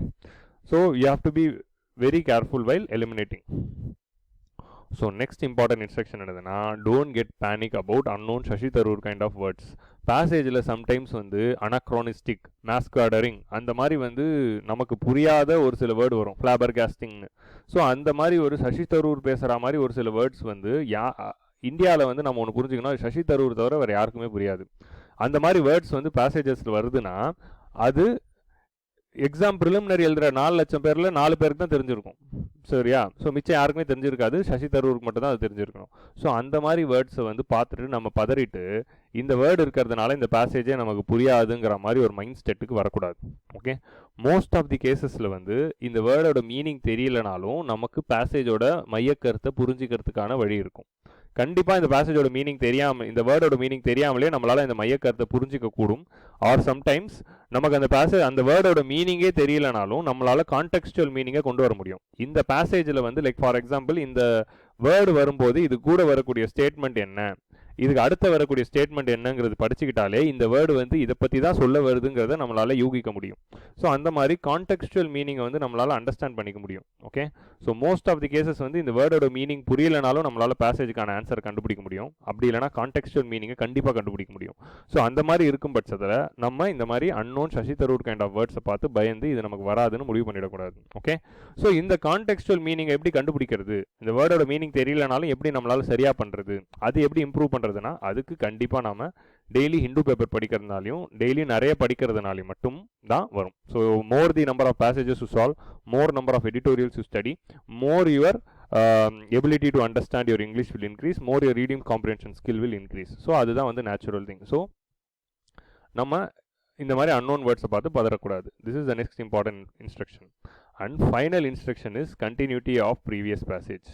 so you have to be very careful while eliminating. So next important instruction என்னதுன்னா don't get panic about unknown Shashi Tharoor kind of words. பேசேஜில் சம்டைம்ஸ் வந்து அனக்ரோனிஸ்டிக், மேஸ்கார்டரிங் அந்த மாதிரி வந்து நமக்கு புரியாத ஒரு சில வேர்டு வரும், ஃப்ளாபர் கேஸ்டிங்னு. ஸோ அந்த மாதிரி ஒரு சசி தரூர் பேசுகிற மாதிரி ஒரு சில வேர்ட்ஸ் வந்து இந்தியாவில் வந்து நம்ம ஒன்று புரிஞ்சுக்கணும், சசி தரூர் தவிர வேறு யாருக்குமே புரியாது. அந்த மாதிரி வேர்ட்ஸ் வந்து பேசேஜஸில் வருதுன்னா அது எக்ஸாம் ப்ரிலிமினரி எழுதுகிற 4 லட்சம் பேரில் 4 பேருக்கு தான் தெரிஞ்சிருக்கும், சரியா? ஸோ மிச்சம் யாருக்குமே தெரிஞ்சிருக்காது, சசி தரூருக்கு மட்டும் தான் அது தெரிஞ்சிருக்கணும். ஸோ அந்த மாதிரி வேர்ட்ஸை வந்து பார்த்துட்டு நம்ம பதறிட்டு இந்த வேர்டு இருக்கிறதுனால இந்த பேசேஜே நமக்கு புரியாதுங்கிற மாதிரி ஒரு மைண்ட் ஸ்டேட்டுக்கு வரக்கூடாது. ஓகே, மோஸ்ட் ஆஃப் தி கேசஸில் வந்து இந்த வேர்டோட மீனிங் தெரியலனாலும் நமக்கு பேசேஜோட மையக்கருத்தை புரிஞ்சிக்கிறதுக்கான வழி இருக்கும். கண்டிப்பாக இந்த பேசேஜோட மீனிங் தெரியாமல், இந்த வேர்டோட மீனிங் தெரியாமலே நம்மளால் இந்த மையக்கருத்தை புரிஞ்சிக்க கூடும். ஆர் சம்டைம்ஸ் நமக்கு அந்த வேர்டோட மீனிங்கே தெரியலனாலும் நம்மளால் கான்டெக்ஸ்டுவல் மீனிங்கை கொண்டு வர முடியும். இந்த பேசேஜில் வந்து லைக் ஃபார் எக்ஸாம்பிள் இந்த வேர்டு வரும்போது இது கூட வரக்கூடிய ஸ்டேட்மெண்ட் என்ன, இதுக்கு அடுத்த வரக்கூடிய ஸ்டேட்மெண்ட் என்னங்கிறது படிச்சுக்கிட்டாலே இந்த வேர்டு வந்து இதை பற்றி தான் சொல்ல வருதுங்கிறத நம்மளால் யூகிக்க முடியும். ஸோ அந்த மாதிரி கான்டெக்ஸ்டுவல் மீனிங்கை வந்து நம்மளால் அண்டர்ஸ்டாண்ட் பண்ணிக்க முடியும். Okay, so most of the cases வந்து இந்த வேர்டோட மீனிங் புரியலனாலும் நம்மளால் பேசேஜுக்கான ஆன்சர் கண்டுபிடிக்க முடியும். அப்படி இல்லைனா கான்டெக்ஸ்டுவல் மீனிங்கை கண்டிப்பாக கண்டுபிடிக்க முடியும். ஸோ அந்த மாதிரி இருக்கும் பட்சத்தில் நம்ம இந்த மாதிரி unknown Shashi Tharoor kind of வேர்ட்ஸை பார்த்து பயந்து இது நமக்கு வராதுன்னு முடிவு பண்ணிடக்கூடாது. ஓகே, ஸோ இந்த கான்டெக்ஸ்டுவல் மீனிங்கை எப்படி கண்டுபிடிக்கிறது, இந்த வேர்டோட மீனிங் தெரியலனாலும் எப்படி நம்மளால் சரியாக பண்ணுறது, அது எப்படி இம்ப்ரூவ் பண்ணுறது, அதுக்கு கண்டிப்பாக நாம டெய்லி ஹிந்து பேப்பர் படிக்கிறதுனாலையும் டெய்லி நிறைய படிக்கிறதுனாலையும் மட்டும் தான் வரும். So more the number of passages you solve, more number of editorials you study, more your ability to understand your English will increase, more your reading comprehension skill will increase. So அதுதான் வந்து natural thing. So நம்ம இந்த மாதிரி unknown வேர்ட்ஸை பார்த்து பதறக்கூடாது. This is the next important instruction. And final instruction is continuity of previous passage.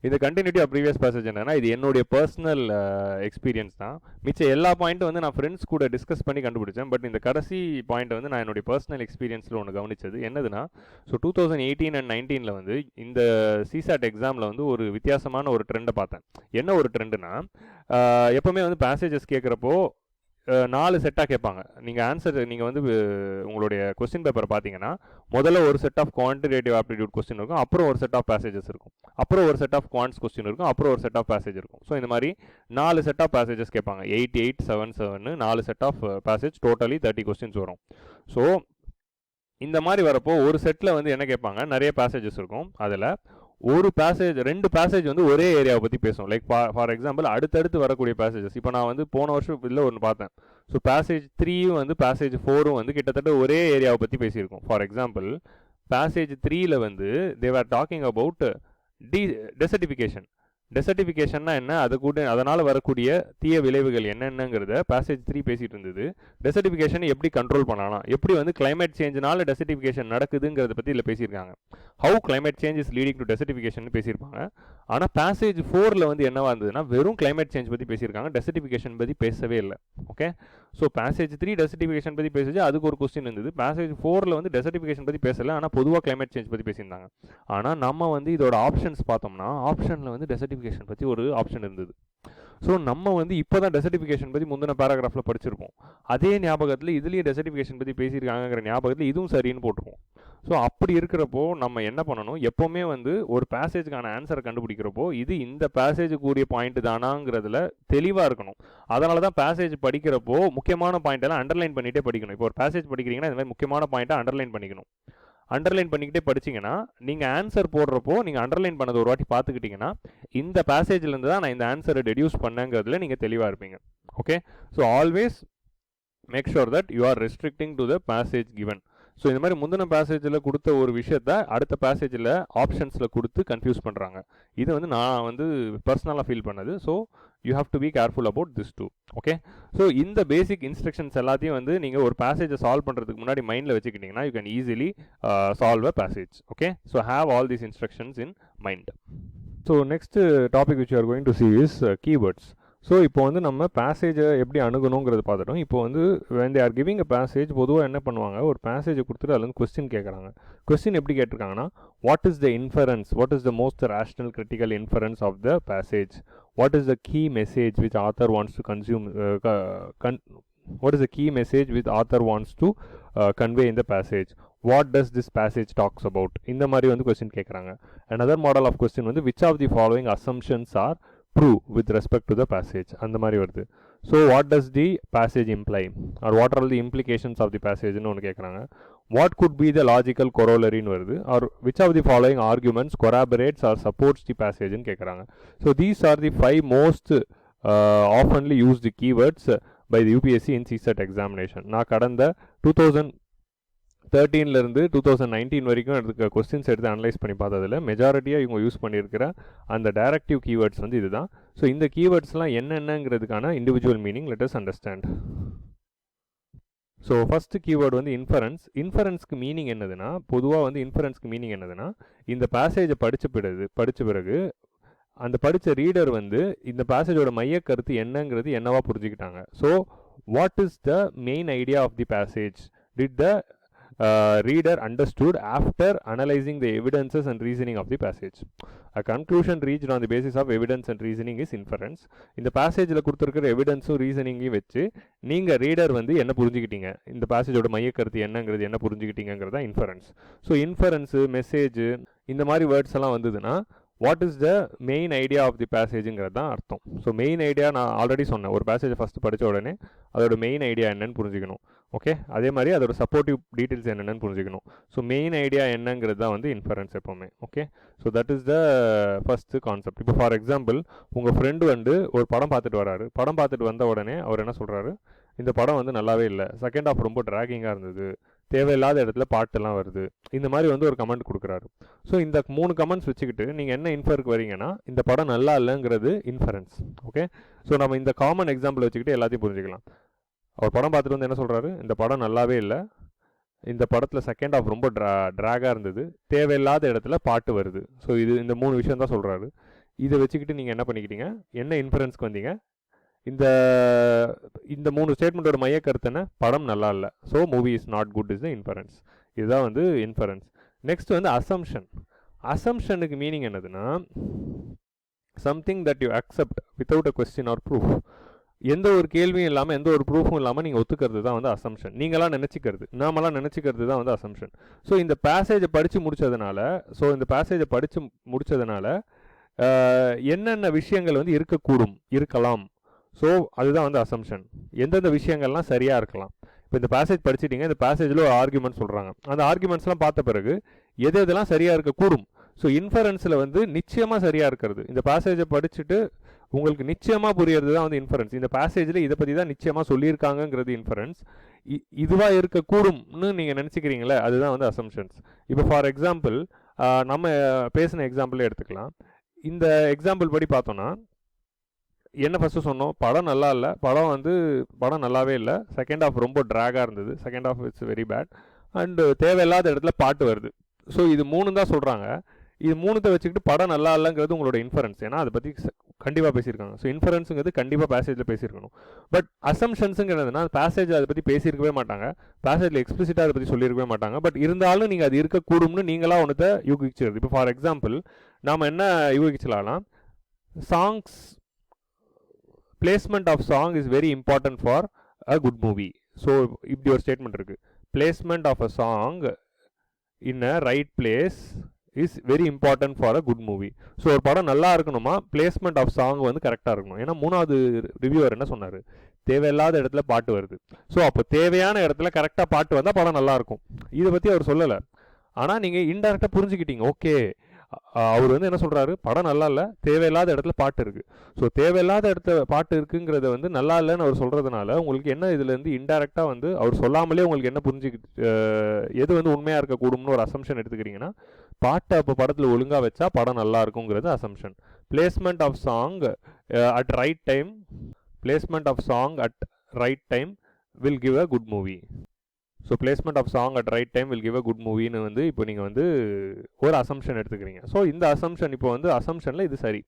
இந்த continuity of previous passage என்னன்னா, இது என்னுடைய பர்சனல் எக்ஸ்பீரியன்ஸ் தான். மிச்ச எல்லா பாயிண்ட்டும் வந்து நான் ஃப்ரெண்ட்ஸ் கூட டிஸ்கஸ் பண்ணி கண்டுபிடிச்சேன். பட் இந்த கடைசி பாயிண்ட் வந்து நான் என்னுடைய பர்சனல் எக்ஸ்பீரியன்ஸில் ஒன்று கவனிச்சது என்னதுன்னா, ஸோ 2018 and 19 வந்து இந்த சிசாட் எக்ஸாமில் வந்து ஒரு வித்தியாசமான ஒரு ட்ரெண்டை பார்த்தேன். என்ன ஒரு ட்ரெண்டுனா, எப்போவுமே வந்து பேசேஜஸ் கேட்குறப்போ 4 செட்டாக கேட்பாங்க. நீங்கள் ஆன்சர் நீங்கள் வந்து உங்களுடைய கொஸ்டின் பேப்பரை பார்த்தீங்கன்னா முதல்ல ஒரு set of quantitative aptitude question இருக்கும், அப்புறம் ஒரு செட் ஆஃப் பேசேஜஸ் இருக்கும், அப்புறம் ஒரு செட் ஆஃப் குவான்ட்ஸ் கொஸ்டின் இருக்கும், அப்புறம் ஒரு செட் ஆஃப் பேசேஜ் இருக்கும். ஸோ இந்த மாதிரி 4 செட் ஆஃப் பேசேஜஸ் கேட்பாங்க. 8, 8, 7, 7 4 set of passage, totally 30 questions வரும். ஸோ இந்த மாதிரி வரப்போ ஒரு செட்டில் வந்து என்ன கேட்பாங்க, நிறைய பேசேஜஸ் இருக்கும். அதில் ஒரு பேசேஜ் 2 பேசேஜ் வந்து ஒரே ஏரியாவை பற்றி பேசும். லைக் ஃபார் எக்ஸாம்பிள் அடுத்தடுத்து வரக்கூடிய பேசேஜஸ். இப்போ நான் வந்து போன வருஷம் இதில் ஒன்று பார்த்தேன். ஸோ பேசேஜ் 3யும் வந்து பேசேஜ் 4ம் வந்து கிட்டத்தட்ட ஒரே ஏரியாவை பற்றி பேசியிருக்கோம். ஃபார் எக்ஸாம்பிள் பேசேஜ் 3ல் வந்து they are talking about desertification. டெசர்டிஃபிகேஷன்னா என்ன, அது கூட அதனால் வரக்கூடிய தீய விளைவுகள் என்னென்னங்கிறத பேசேஜ் 3 பேசிகிட்டு இருந்தது. டெசர்டிஃபிகேஷன் எப்படி கண்ட்ரோல் பண்ணலாம், எப்படி வந்து கிளைமேட் சேஞ்சினால டெசர்டிஃபிகேஷன் நடக்குதுங்கிறத பற்றி இதில் பேசியிருக்காங்க. How climate change is leading to desertification பேசியிருப்பாங்க. ஆனால் பேசேஜ் 4ல் வந்து என்னவா இருந்ததுன்னா வெறும் கிளைமேட் சேஞ்ச் பற்றி பேசியிருக்காங்க, டெசர்டிஃபிகேஷன் பற்றி பேசவே இல்லை. ஓகே, ஸோ பேசேஜ் 3 டெசர்டிஃபிகேஷன் பற்றி பேசுச்சு, அதுக்கு ஒரு கொஸ்டின் இருந்தது. பேசேஜ் 4ல் வந்து டெசர்டிஃபிகேஷன் பற்றி பேசலை, ஆனால் பொதுவாக கிளைமேட் சேஞ்ச் பற்றி பேசியிருந்தாங்க. ஆனால் நம்ம வந்து இதோட ஆப்ஷன்ஸ் பார்த்தோம்னா ஆப்ஷனில் வந்து டெசர்டிஃபிகேஷன் பற்றி ஒரு ஆப்ஷன் இருந்தது. ஸோ நம்ம வந்து இப்போ தான் டெசர்டிஃபிகேஷன் பற்றி முந்தின பேராகிராஃபில் படிச்சிருப்போம். அதே ஞாபகத்தில் இதுலேயும் டெசர்டிஃபிகேஷன் பற்றி பேசியிருக்காங்கிற ஞாபகத்தில் இதுவும் சரின்னு போட்டிருப்போம். ஸோ அப்படி இருக்கிறப்போ நம்ம என்ன பண்ணணும், எப்போவுமே வந்து ஒரு பேசேஜுக்கான ஆன்சரை கண்டுபிடிக்கிறப்போ இது இந்த பேசேஜுக்குரிய பாயிண்ட் தானாங்கிறதுல தெளிவாக இருக்கணும். அதனால தான் பேசேஜ் படிக்கிறப்போ முக்கியமான பாயிண்டெல்லாம் அண்டர்லைன் பண்ணிகிட்டே படிக்கணும். இப்போ ஒரு பேசேஜ் படிக்கிறீங்கன்னா இந்த மாதிரி முக்கியமான பாயிண்ட்டை அண்டர்லைன் பண்ணிக்கணும். அண்டர்லைன் பண்ணிக்கிட்டே படிச்சிங்கன்னா நீங்கள் ஆன்சர் போடுறப்போ நீங்கள் அண்டர்லைன் பண்ணது ஒரு வாட்டி பார்த்துக்கிட்டிங்கன்னா இந்த பேசேஜ்லேருந்து தான் நான் இந்த ஆன்சரை டெடியூஸ் பண்ணேங்கிறதுல நீங்கள் தெளிவாக இருப்பீங்க. Okay, so always make sure that you are restricting to the passage given. So இந்த மாதிரி முந்தின பேசேஜில் கொடுத்த ஒரு விஷயத்த அடுத்த பேசேஜில் ஆப்ஷன்ஸில் கொடுத்து கன்ஃபியூஸ் பண்ணுறாங்க. இது வந்து நான் வந்து பர்சனலாக ஃபீல் பண்ணது. So you have to be careful about this too. Okay, so இந்த பேசிக் இன்ஸ்ட்ரக்ஷன்ஸ் எல்லாத்தையும் வந்து நீங்கள் ஒரு பேசேஜை சால்வ் பண்ணுறதுக்கு முன்னாடி மைண்டில் வச்சுக்கிட்டிங்கன்னா you can easily solve a passage. Okay, so have all these instructions in mind. So next topic which you are going to see is keywords. So இப்போ வந்து நம்ம பேசேஜை எப்படி அணுகணுங்கிறது பார்த்துட்டோம். இப்போ வந்து when they are giving a passage பொதுவாக என்ன பண்ணுவாங்க, ஒரு பேசேஜை கொடுத்துட்டு அதில் வந்து கொஸ்டின் கேட்குறாங்க. கொஸ்டின் எப்படி கேட்டிருக்காங்கன்னா, what is the inference, what is the most rational critical inference of the passage, what is the key message which author wants to consume, what is the key message which author wants to convey in the passage, what does this passage talks about, இந்த மாதிரி வந்து question கேட்குறாங்க. another model of question வந்து which of the following assumptions are true with respect to the passage, அந்த மாதிரி வருது. So what does the passage imply or what are the implications of the பேசேஜ்னு ஒன்று கேட்குறாங்க. What could be the logical கொரோலரின்னு வருது. Or which of the following arguments corroborates or supports the பேசேஜ்னு கேட்குறாங்க. So these are the 5 most oftenly used keywords by the UPSC in CSAT examination. நான் கடந்த 2013 2019 வரைக்கும் எடுத்துக்க கொஸ்டின்ஸ் எடுத்து அனலைஸ் பண்ணி பார்த்ததில் மெஜாரிட்டியாக இவங்க யூஸ் பண்ணியிருக்கிற அந்த டைரக்டிவ் கீவேர்ட்ஸ் வந்து இதுதான். ஸோ இந்த கீவேர்ட்ஸ்லாம் என்னென்னங்கிறதுக்கான individual meaning let us understand. So first keyword வந்து இன்ஃபரன்ஸ். இன்ஃபரன்ஸ்க்கு மீனிங் என்னதுன்னா, பொதுவாக வந்து இன்ஃபரன்ஸ்க்கு மீனிங் என்னதுன்னா, இந்த பேசேஜை படித்த பிறகு அந்த படித்த ரீடர் வந்து இந்த பேசேஜோட மைய கருத்து என்னங்கிறது என்னவா புரிஞ்சுக்கிட்டாங்க. So what is the main idea of the passage did the reader understood after analyzing the evidences and reasoning of the passage. A conclusion reached on the basis of evidence and reasoning is inference. இந்த பேசேஜில் கொடுத்துருக்கிற எவிடன்ஸும் ரீசனிங்கையும் வச்சு நீங்கள் reader வந்து என்ன புரிஞ்சுக்கிட்டீங்க, இந்த பேசேஜோட மைய கருத்து என்னங்கிறது என்ன புரிஞ்சுக்கிட்டீங்கிறது தான் இன்ஃபரன்ஸ். ஸோ இன்ஃபரன்ஸு, மெசேஜ் இந்த மாதிரி வேர்ட்ஸ் எல்லாம் வந்ததுன்னா what is the main idea of the பேசேஜுங்கிறது தான் அர்த்தம். ஸோ மெயின் ஐடியா நான் ஆல்ரெடி சொன்னேன், ஒரு பேசேஜை ஃபஸ்ட்டு படித்த உடனே அதோட மெயின் ஐடியா என்னன்னு புரிஞ்சுக்கணும். ஓகே, அதே மாதிரி அதோட சப்போர்ட்டிவ் டீட்டெயில்ஸ் என்னென்னு புரிஞ்சுக்கணும். ஸோ மெயின் ஐடியா என்னங்கிறது தான் வந்து இன்ஃபரன்ஸ் எப்போவுமே. Okay, so that is the first concept. இப்போ ஃபார் எக்ஸாம்பிள் உங்கள் ஃப்ரெண்டு வந்து ஒரு படம் பார்த்துட்டு வராரு. படம் பார்த்துட்டு வந்த உடனே அவர் என்ன சொல்கிறாரு, இந்த படம் வந்து நல்லாவே இல்லை, செகண்ட் ஹாஃப் ரொம்ப ட்ராகிங்காக இருந்தது, தேவையில்லாத இடத்துல பாட்டெல்லாம் வருது, இந்த மாதிரி வந்து ஒரு கமெண்ட் கொடுக்குறாரு. ஸோ இந்த 3 கமெண்ட்ஸ் வச்சுக்கிட்டு நீங்கள் என்ன இன்ஃபருக்கு வரீங்கன்னா, இந்த படம் நல்லா இல்லைங்கிறது இன்ஃபரன்ஸ். ஓகே, ஸோ நம்ம இந்த காமன் எக்ஸாம்பிள் வச்சுக்கிட்டு எல்லாத்தையும் புரிஞ்சுக்கலாம். அவர் படம் பார்த்துட்டு வந்து என்ன சொல்கிறாரு, இந்த படம் நல்லாவே இல்லை, இந்த படத்தில் செகண்ட் ஹாஃப் ரொம்ப ட்ராகாக இருந்தது, தேவையில்லாத இடத்துல பாட்டு வருது. ஸோ இந்த 3 விஷயம் தான் சொல்கிறாரு. இதை வச்சுக்கிட்டு நீங்கள் என்ன பண்ணிக்கிட்டீங்க, என்ன இன்ஃபரன்ஸ்க்கு வந்தீங்க, இந்த 3 ஸ்டேட்மெண்ட்டோட மைய கருத்து என்ன, படம் நல்லா இல்லை, so movie is not good is the inference. இதுதான் வந்து இன்ஃபரன்ஸ். நெக்ஸ்ட் வந்து அசம்ஷன். அசம்ஷனுக்கு மீனிங் என்னதுன்னா, something that you accept without a question or proof. எந்த ஒரு கேள்வியும் இல்லாமல் எந்த ஒரு ப்ரூஃபும் இல்லாமல் நீங்கள் ஒத்துக்கிறது தான் வந்து அசம்ஷன். நீங்களாம் நினச்சிக்கிறது, நாமெல்லாம் நினச்சிக்கிறது தான் வந்து அசம்ஷன். ஸோ இந்த பேசேஜை படித்து முடித்ததுனால என்னென்ன விஷயங்கள் வந்து இருக்கலாம். ஸோ அதுதான் வந்து அசம்ஷன். எந்தெந்த விஷயங்கள்லாம் சரியாக இருக்கலாம். இப்போ இந்த பேசேஜ் படிச்சுட்டீங்க, இந்த பேசேஜில் ஒரு ஆர்குமெண்ட் சொல்கிறாங்க, அந்த ஆர்குமெண்ட்ஸ்லாம் பார்த்த பிறகு எதெல்லாம் சரியாக இருக்கக்கூடும். ஸோ இன்ஃபரன்ஸில் வந்து நிச்சயமாக சரியாக இருக்கிறது. இந்த பேசேஜை படிச்சுட்டு உங்களுக்கு நிச்சயமாக புரியறது தான் வந்து இன்ஃபரன்ஸ். இந்த பேசேஜில் இதை பற்றி தான் நிச்சயமாக சொல்லியிருக்காங்கங்கிறது இன்ஃபரன்ஸ். இதுவாக இருக்கக்கூடும்னு நீங்கள் நினச்சிக்கிறீங்களே, அதுதான் வந்து அசம்ஷன்ஸ். இப்போ ஃபார் எக்ஸாம்பிள் நம்ம பேசின எக்ஸாம்பிளே எடுத்துக்கலாம். இந்த எக்ஸாம்பிள் படி பார்த்தோன்னா என்ன ஃபஸ்ட்டு சொன்னோம், படம் நல்லா இல்லை, படம் நல்லாவே இல்லை, செகண்ட் ஹாஃப் ரொம்ப ட்ராகாக இருந்தது, second half it's very bad, and தேவையில்லாத இடத்துல பாட்டு வருது. ஸோ இது 3 தான் சொல்கிறாங்க. இது 3 வச்சுக்கிட்டு படம் நல்லா இல்லைங்கிறது உங்களோட இன்ஃபரன்ஸ். ஏன்னா அதை பற்றி கண்டிப்பாக பேசியிருக்காங்க. ஸோ இன்ஃபரன்ஸுங்கிறது கண்டிப்பாக பேசேஜில் பேசியிருக்கணும். பட் அசம்ஷன்ஸுங்கிறதுனா பேசேஜில் அதை பற்றி பேசியிருக்கவே மாட்டாங்க, பேசேஜில் எக்ஸ்பிளிசிட்டாக அதை பற்றி சொல்லியிருக்கவே மாட்டாங்க. பட் இருந்தாலும் நீங்கள் அது இருக்கக்கூடும்னு நீங்களாக ஒன்றத்தை யூகிச்சிருது. இப்போ ஃபார் எக்ஸாம்பிள் நாம் என்ன யூகிச்சலாம், songs placement of song is very important for a good movie. So இப்படி ஒரு ஸ்டேட்மெண்ட் இருக்குது, placement of a song in a right place is very important for a good movie. So ஒரு படம் நல்லா இருக்கணுமா, placement of song வந்து கரெக்டாக இருக்கணும். ஏன்னா 3வது ரிவ்யூவர் என்ன சொன்னார், தேவையில்லாத இடத்துல பாட்டு வருது. ஸோ அப்போ தேவையான இடத்துல கரெக்டாக பாட்டு வந்தால் படம் நல்லாயிருக்கும். இதை பற்றி அவர் சொல்லலை, ஆனால் நீங்கள் இன்டெரக்டாக புரிஞ்சுக்கிட்டீங்க. ஓகே, அவர் வந்து என்ன சொல்கிறாரு, படம் நல்லா இல்லை, தேவையில்லாத இடத்துல பாட்டு இருக்குது. ஸோ தேவையில்லாத இடத்துல பாட்டு இருக்குங்கிறத வந்து நல்லா இல்லைன்னு அவர் சொல்கிறதுனால உங்களுக்கு என்ன இதுலேருந்து இன்டெரக்டாக வந்து அவர் சொல்லாமலே உங்களுக்கு என்ன எது வந்து உண்மையாக இருக்கக்கூடும்னு ஒரு அசம்ஷன் எடுத்துக்கிறீங்கன்னா, பாட்டை அப்போ படத்தில் ஒழுங்காக வச்சா படம் நல்லா இருக்குங்கிறது assumption. Placement of song at right time will give a good movie. So placement of song at right time will give a good மூவின்னு வந்து இப்போ நீங்கள் வந்து ஒரு அசம்ஷன் எடுத்துக்கிறீங்க. ஸோ இந்த அசம்ஷன் இப்போ வந்து அசம்ஷனில் இது சரி,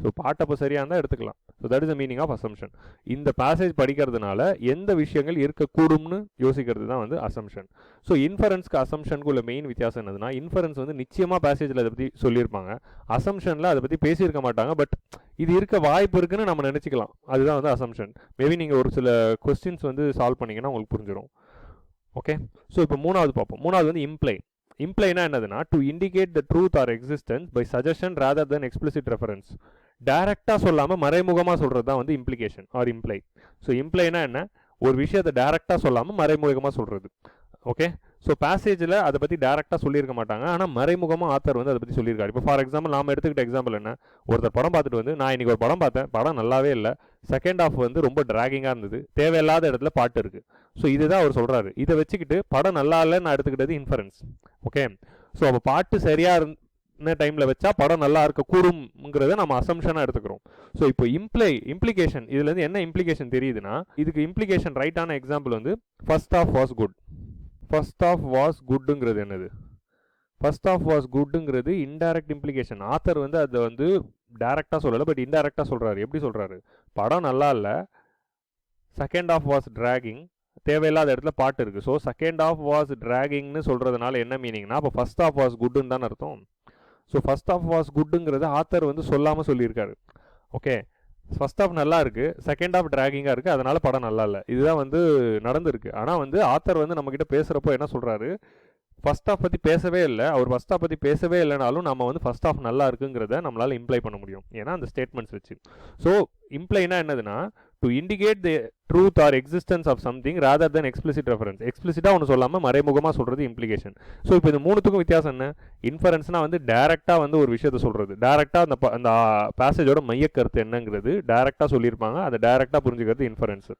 ஸோ பாட்டு அப்போ சரியாக இருந்தால் எடுத்துக்கலாம். So that is the meaning of assumption. இந்த பேசேஜ் படிக்கிறதுனால எந்த விஷயங்கள் இருக்கக்கூடும்னு யோசிக்கிறது தான் வந்து அசம்ஷன். ஸோ இன்ஃபரன்ஸ்க்கு அசம்ஷனுக்கு உள்ள மெயின் வித்தியாசம் என்னதுன்னா, இன்ஃபரன்ஸ் வந்து நிச்சயமாக பேசேஜில் அதை பற்றி சொல்லியிருப்பாங்க, அசம்ஷனில் அதை பற்றி பேசியிருக்க மாட்டாங்க, பட் இது இருக்க வாய்ப்பு இருக்குன்னு நம்ம நினச்சிக்கலாம். அதுதான் வந்து அசம்ஷன். மேபி நீங்கள் ஒரு சில கொஸ்டின்ஸ் வந்து சால்வ் பண்ணிங்கன்னா உங்களுக்கு புரிஞ்சிடும். ஓகே, ஸோ இப்போ 3வது பார்ப்போம். 3வது வந்து இம்ப்ளைனா என்னதுன்னா, to indicate the truth or existence by suggestion rather than explicit reference. டைரக்டாக சொல்லாமல் மறைமுகமாக சொல்கிறது தான் வந்து இம்ப்ளிகேஷன் ஆர் இம்ப்ளை. ஸோ இம்ப்ளைனா என்ன, ஒரு விஷயத்தை டைரக்டாக சொல்லாமல் மறைமுகமாக சொல்கிறது. ஓகே, ஸோ பேசேஜில் அதை பற்றி டேரெக்டாக சொல்லியிருக்க மாட்டாங்க, ஆனால் மறைமுகமாக ஆத்தர் வந்து அதை பற்றி சொல்லியிருக்காரு. இப்போ ஃபார் எக்ஸாம்பிள் நாம் எடுத்துக்கிட்ட எக்ஸாம்பிள் என்ன, ஒருத்தர் படம் பார்த்துட்டு வந்து நான் இன்றைக்கி ஒரு படம் பார்த்தேன், படம் நல்லாவே இல்லை, செகண்ட் ஹாஃப் வந்து ரொம்ப ட்ராகிங்காக இருந்தது, தேவையில்லாத இடத்துல பாட்டு இருக்குது. ஸோ இதுதான் அவர் சொல்கிறாரு. இதை வச்சுக்கிட்டு படம் நல்லா இல்லைன்னு நான் எடுத்துக்கிட்டது இன்ஃபரன்ஸ். ஓகே, ஸோ அப்போ பாட்டு சரியாக இருந்த டைமில் வச்சா படம் நல்லா இருக்கக்கூடும்ங்கிறத நம்ம அசம்ஷனாக எடுத்துக்கிறோம். ஸோ இப்போ இம்ப்ளிகேஷன் இதுலேருந்து என்ன இம்ப்ளிகேஷன் தெரியுதுன்னா, இதுக்கு இம்ப்ளிகேஷன் ரைட்டான எக்ஸாம்பிள் வந்து first half was good. First half was குட்டுங்கிறது என்னது, ஃபர்ஸ்ட் ஆஃப் வாஸ் குட்டுங்கிறது இன்டைரக்ட் இம்ப்ளிகேஷன். ஆத்தர் வந்து அதை வந்து டைரக்டாக சொல்லலை, பட் இன்டைரக்டாக சொல்கிறாரு. எப்படி சொல்கிறாரு, படம் நல்லா இல்லை, செகண்ட் ஆஃப் வாஸ் ட்ராகிங், தேவையில்லாத இடத்துல பாட்டு இருக்குது. ஸோ செகண்ட் ஆஃப் வாஸ் ட்ராகிங்னு சொல்கிறதுனால என்ன மீனிங்னா, அப்போ ஃபர்ஸ்ட் ஆஃப் வாஸ் குட்டுன்னு தான் அர்த்தம். ஸோ ஃபர்ஸ்ட் ஆஃப் வாஸ் குட்டுங்கிறது ஆத்தர் வந்து சொல்லாமல் சொல்லியிருக்காரு. ஓகே, ஃபர்ஸ்ட் ஆஃப் நல்லா இருக்குது, செகண்ட் ஆஃப் ட்ராகிங்காக இருக்குது, அதனால் படம் நல்லா இல்லை. இதுதான் வந்து நடந்திருக்கு. ஆனால் வந்து ஆத்தர் வந்து நம்மக்கிட்ட பேசுகிறப்போ என்ன சொல்கிறாரு, ஃபர்ஸ்ட் ஆஃப் பற்றி பேசவே இல்லை. அவர் ஃபர்ஸ்ட் ஆஃப் பற்றி பேசவே இல்லைனாலும் நம்ம வந்து ஃபர்ஸ்ட் ஆஃப் நல்லா இருக்குங்கிறத நம்மளால் இம்ப்ளை பண்ண முடியும், ஏன்னா அந்த ஸ்டேட்மெண்ட்ஸ் வச்சு. ஸோ இம்ப்ளைனா என்னதுன்னா, to indicate the truth or existence of something rather than explicit reference. எக்ஸ்பிளிசிட்டாக ஒன்று சொல்லாமல் மறைமுகமாக சொல்கிறது இம்ப்ளிகேஷன். ஸோ இப்போ இந்த மூணுத்துக்கும் வித்தியாசம் என்ன, இன்ஃபரன்ஸ்னால் வந்து டேரெக்டாக வந்து ஒரு விஷயத்த சொல்கிறது, டேரெக்டாக அந்த பேசேஜோட மையக்கருத்து என்னங்கிறது டேரெக்டாக சொல்லியிருப்பாங்க, அதை டேரெக்டாக புரிஞ்சுக்கிறது இன்ஃபரன்ஸு.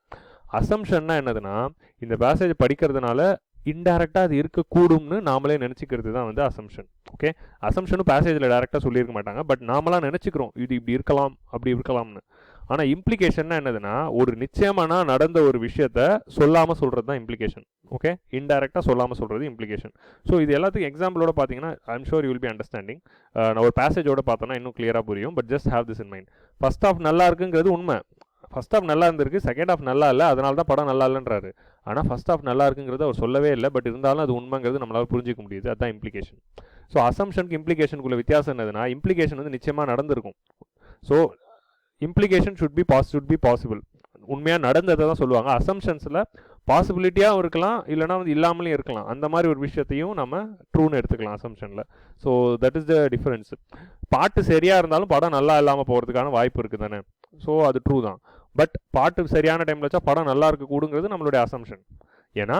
அசம்ஷன்னா என்னதுன்னா, இந்த பேசேஜ் படிக்கிறதுனால இன்டெரக்டாக அது இருக்கக்கூடும்னு நாமளே நினச்சிக்கிறது தான் வந்து அசம்ஷன். ஓகே, அசம்ஷனும் பேசேஜில் டேரெக்டாக சொல்லியிருக்க மாட்டாங்க, பட் நாமளாக நினச்சிக்கிறோம் இது இப்படி இருக்கலாம் அப்படி இருக்கலாம்னு. ஆனால் இம்ப்ளிகேஷன்னா என்னதுன்னா, ஒரு நிச்சயமான நடந்த ஒரு விஷயத்த சொல்லாமல் சொல்கிறது தான் இம்ப்ளிகேஷன். ஓகே, இன்டெரக்டாக சொல்லாமல் சொல்கிறது இம்ப்ளிகேஷன். ஸோ இது எல்லாத்துக்கும் எக்ஸாம்பிளோட பார்த்தீங்கன்னா I'm sure you will be understanding. நான் ஒரு பேசேஜோட பார்த்தோன்னா இன்னும் கிளியராக புரியும், but just have this in mind. First of நல்லா இருக்குங்கிறது உண்மை, ஃபர்ஸ்ட் ஆஃப் நல்லா இருந்திருக்கு, செகண்ட் ஆஃப் நல்லா இல்லை, அதனால தான் படம் நல்லா இல்லைன்றாரு. ஆனால் ஃபர்ஸ்ட் ஆஃப் நல்லா இருக்குங்கிறது அவர் சொல்லவே இல்லை, பட் இருந்தாலும் அது உண்மைங்கிறது நம்மளால் புரிஞ்சிக்க முடியுது, அதுதான் இம்ப்ளிகேஷன். ஸோ அசம்ஷனுக்கு இம்ப்ளிகேஷனுக்குள்ள வித்தியாசம் என்னதுன்னா, இம்ப்ளிகேஷன் வந்து நிச்சயமாக நடந்திருக்கும். So implication should be possible, உண்மையாக நடந்ததை தான் சொல்லுவாங்க. அசம்ஷன்ஸில் பாசிபிலிட்டியாகவும் இருக்கலாம், இல்லைனா வந்து இல்லாமலே இருக்கலாம். அந்த மாதிரி ஒரு விஷயத்தையும் நம்ம ட்ரூன்னு எடுத்துக்கலாம் அசம்ஷனில். So that is the difference. பாட்டு சரியாக இருந்தாலும் படம் நல்லா இல்லாமல் போகிறதுக்கான வாய்ப்பு இருக்குது தானே, ஸோ அது ட்ரூ தான். பட் பாட்டு சரியான டைமில் வச்சா படம் நல்லா இருக்கக்கூடுங்கிறது நம்மளுடைய அசம்ஷன், ஏன்னா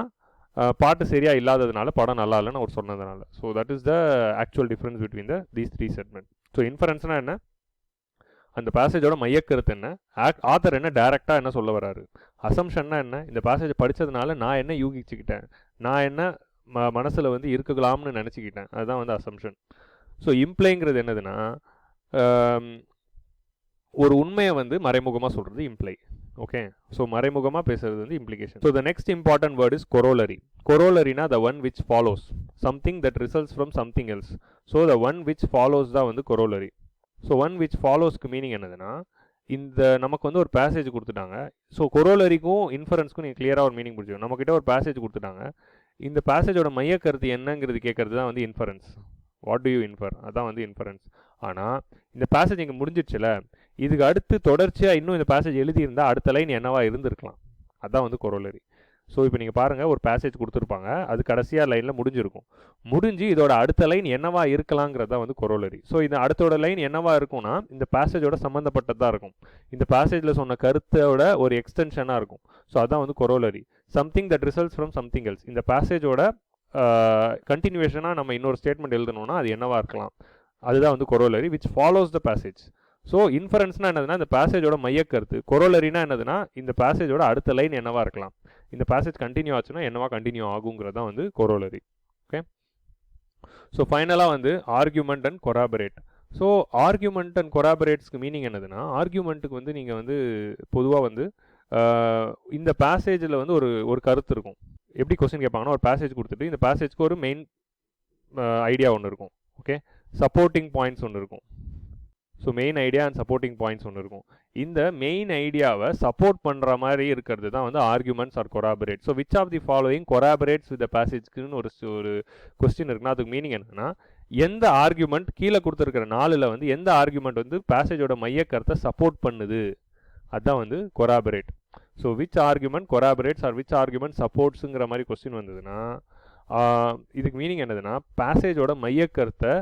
பாட்டு சரியாக இல்லாததுனால படம் நல்லா இல்லைன்னு அவர் சொன்னதுனால. So that is the actual difference between these three statement. So இன்ஃபரன்ஸ்னால் என்ன, அந்த பேசேஜோட மையக்கருத்து என்ன, ஆத்தர் என்ன டைரக்டாக என்ன சொல்ல வராரு. அசம்ஷன்னா என்ன, இந்த பேசேஜை படித்ததுனால நான் என்ன யூகிச்சுக்கிட்டேன், நான் என்ன மனசில் வந்து இருக்கலாம்னு நினச்சிக்கிட்டேன், அதுதான் வந்து அசம்ஷன். ஸோ இம்ப்ளைங்கிறது என்னதுன்னா, ஒரு உண்மையை வந்து மறைமுகமாக சொல்கிறது இம்ப்ளை. ஓகே, ஸோ மறைமுகமாக பேசுறது வந்து implication. So the next important word is corollary. கொரோலரினா the one which follows something that results from something else. So the one which follows தான் வந்து கொரோலரி. ஸோ ஒன் விச் ஃபாலோஸ்க்கு மீனிங் என்னதுன்னா, இந்த நமக்கு வந்து ஒரு பேசேஜ் கொடுத்துட்டாங்க. ஸோ கொரோலரிக்கும் இன்ஃபரன்ஸ்க்கும் நீங்கள் கிளியராக ஒரு மீனிங் பிடிச்சிடும். நம்மக்கிட்ட ஒரு பேசேஜ் கொடுத்துட்டாங்க, இந்த பேசேஜோட மையக்கருத்து என்னங்கிறது கேட்கறது தான் வந்து inference. What to you infer, அதான் வந்து இன்ஃபரன்ஸ். ஆனால் இந்த பேசேஜ் இங்கே முடிஞ்சிடுச்சுல, இதுக்கு அடுத்து தொடர்ச்சியாக இன்னும் இந்த பேசேஜ் எழுதியிருந்தால் அடுத்த லைன் என்னவா இருந்திருக்கலாம், அதான் வந்து கொரோலரி. ஸோ இப்போ நீங்கள் பாருங்கள், ஒரு பேசேஜ் கொடுத்துருப்பாங்க, அது கடைசியாக லைனில் முடிஞ்சிருக்கும், முடிஞ்சு இதோட அடுத்த லைன் என்னவா இருக்கலாங்கிறதா வந்து கொரோலரி. ஸோ இந்த அடுத்தோட லைன் என்னவா இருக்கும்னா, இந்த பேசேஜோட சம்மந்தப்பட்டதாக இருக்கும், இந்த பேசேஜில் சொன்ன கருத்தோட ஒரு எக்ஸ்டென்ஷனாக இருக்கும். ஸோ அதான் வந்து corollary. Something that results from something else, இந்த பேசேஜோட கண்டினியூஷனாக நம்ம இன்னொரு ஸ்டேட்மெண்ட் எழுதணும்னா அது என்னவா இருக்கலாம், அதுதான் வந்து corollary which follows the passage. So இன்ஃபரன்ஸ்னா என்னதுன்னா, இந்த பேசேஜோட மையக்கருத்து. கொரோலரினா என்னதுன்னா, இந்த பேசேஜோட அடுத்த லைன் என்னவா இருக்கலாம், இந்த பேசேஜ் கண்டினியூ ஆச்சுன்னா என்னவா கண்டினியூ ஆகுங்கிறது தான் வந்து கொரோலரி. ஓகே, ஸோ ஃபைனலாக வந்து argument and corroborate. So argument and கொராபரேட்ஸ்க்கு மீனிங் என்னதுன்னா, ஆர்கியூமெண்ட்டுக்கு வந்து நீங்கள் வந்து பொதுவாக வந்து இந்த பேசேஜில் வந்து ஒரு கருத்து இருக்கும். எப்படி கொஸ்டின் கேட்பாங்கன்னா, ஒரு பேசேஜ் கொடுத்துட்டு இந்த பேசேஜ்க்கு ஒரு மெயின் ஐடியா ஒன்று இருக்கும். ஓகே, சப்போர்ட்டிங் பாயிண்ட்ஸ் ஒன்று இருக்கும். So main idea and supporting points ஒன்று இருக்கும். இந்த மெயின் ஐடியாவை சப்போர்ட் பண்ணுற மாதிரி இருக்கிறது தான் வந்து arguments or corroborate. So which of the following corroborates with the பேசேஜ்க்குன்னு ஒரு கொஸ்டின் இருக்குன்னா, அதுக்கு மீனிங் என்னன்னா, எந்த ஆர்கியூமெண்ட் கீழே கொடுத்துருக்கிற 4ல் வந்து எந்த ஆர்கியூமெண்ட் வந்து பேசேஜோட மையக்கருத்தை சப்போர்ட் பண்ணுது, அதுதான் வந்து corroborate. So which argument corroborates or which argument சப்போர்ட்ஸுங்கிற மாதிரி கொஸ்டின் வந்ததுன்னா, இதுக்கு மீனிங் என்னதுன்னா, பேசேஜோட மையக்கருத்தை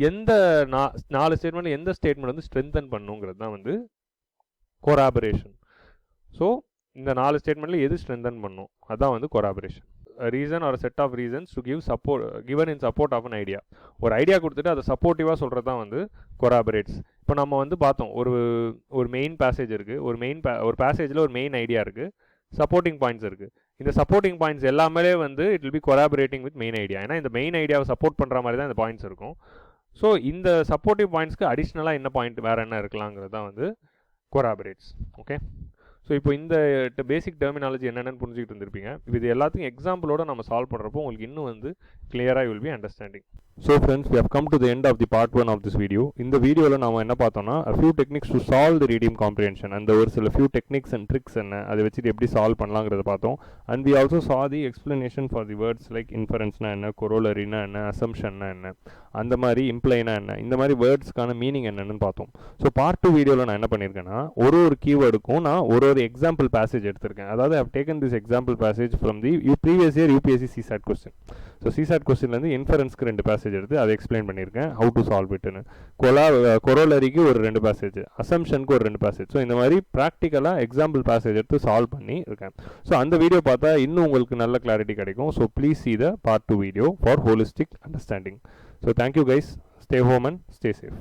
எந்த 4 ஸ்டேட்மெண்ட் எந்த ஸ்டேட்மெண்ட் வந்து ஸ்ட்ரென்தன் பண்ணுங்கிறது தான் வந்து கொராபரேஷன். ஸோ இந்த 4 ஸ்டேட்மெண்ட்டில் எது ஸ்ட்ரென்தன் பண்ணும் அதான் வந்து corroboration. Reason or set of reasons to give support given in support of an idea. ஒரு ஐடியா கொடுத்துட்டு அதை சப்போர்ட்டிவாக சொல்கிறது தான் வந்து கொராபரேட்ஸ். இப்போ நம்ம வந்து பார்த்தோம், ஒரு மெயின் பேசேஜ் இருக்குது, ஒரு பேசேஜில் ஒரு மெயின் ஐடியா இருக்குது, சப்போர்ட்டிங் பாயிண்ட்ஸ் இருக்குது. இந்த சப்போர்ட்டிங் பாயிண்ட்ஸ் எல்லாமே வந்து it will be corroborating with main idea. ஏன்னா இந்த மெயின் ஐடியாவை சப்போர்ட் பண்ணுற மாதிரி தான் இந்த பாயிண்ட்ஸ் இருக்கும். ஸோ இந்த சப்போர்ட்டிவ் பாயிண்ட்ஸ்க்கு அடிஷ்னலாக என்ன பாயிண்ட் வேறு என்ன இருக்கலாங்கிறது தான் வந்து கொராபரேட்ஸ். ஓகே, ஸோ இப்போ இந்த பேசிக் டெர்மினாலஜி என்னென்னு புரிஞ்சுக்கிட்டு இருந்திருப்பீங்க. இது எல்லாத்தையும் எக்ஸாம்பிளோட நம்ம சால்வ் பண்ணுறப்போ உங்களுக்கு இன்னும் வந்து கிளியராக you will be understanding. So friends, we have come to the end of the part 1 of this video. இந்த வீடியோவில் நம்ம என்ன பார்த்தோம்னா a few techniques to solve the reading comprehension. அந்த ஒரு சில few techniques and tricks என்ன, அதை வச்சுட்டு எப்படி சால்வ் பண்ணலாங்கிறத பார்த்தோம். And we also saw the explanation for the words like inferenceனா என்ன, corollaryனா என்ன, assumptionனா என்ன, அந்த மாதிரி implyனா என்ன, இந்த மாதிரி வேர்ட்ஸ்க்கான மீனிங் என்னன்னு பார்த்தோம். ஸோ பார்ட் 2 வீடியோவில் நான் என்ன பண்ணியிருக்கேன்னா ஒரு கீவேர்டுக்கும் நான் ஒரு எக்ஸாம்பிள் பேசேஜ் எடுத்திருக்கேன். அதாவது I have taken this example passage from the previous year UPSC CSAT question. So CSAT கொஸ்டின்லேருந்து இன்ஃபரன்ஸ்க்கு 2 passage எடுத்து அதை எக்ஸ்பிளைன் பண்ணியிருக்கேன், ஹவு டு சால்வ் இட்டுன்னு. கொரோலரிக்கு ஒரு 2 பேசேஜ், அசம்ஷனுக்கு ஒரு 2 பேசேஜ். ஸோ இந்த மாதிரி ப்ராக்டிக்கலாக எக்ஸாம்பிள் பேசேஜ் எடுத்து சால்வ் பண்ணி இருக்கேன். ஸோ அந்த வீடியோ பார்த்தா இன்னும் உங்களுக்கு நல்ல கிளாரிட்டி கிடைக்கும். So please see the part 2 video for holistic understanding. So thank you guys, stay home and stay safe.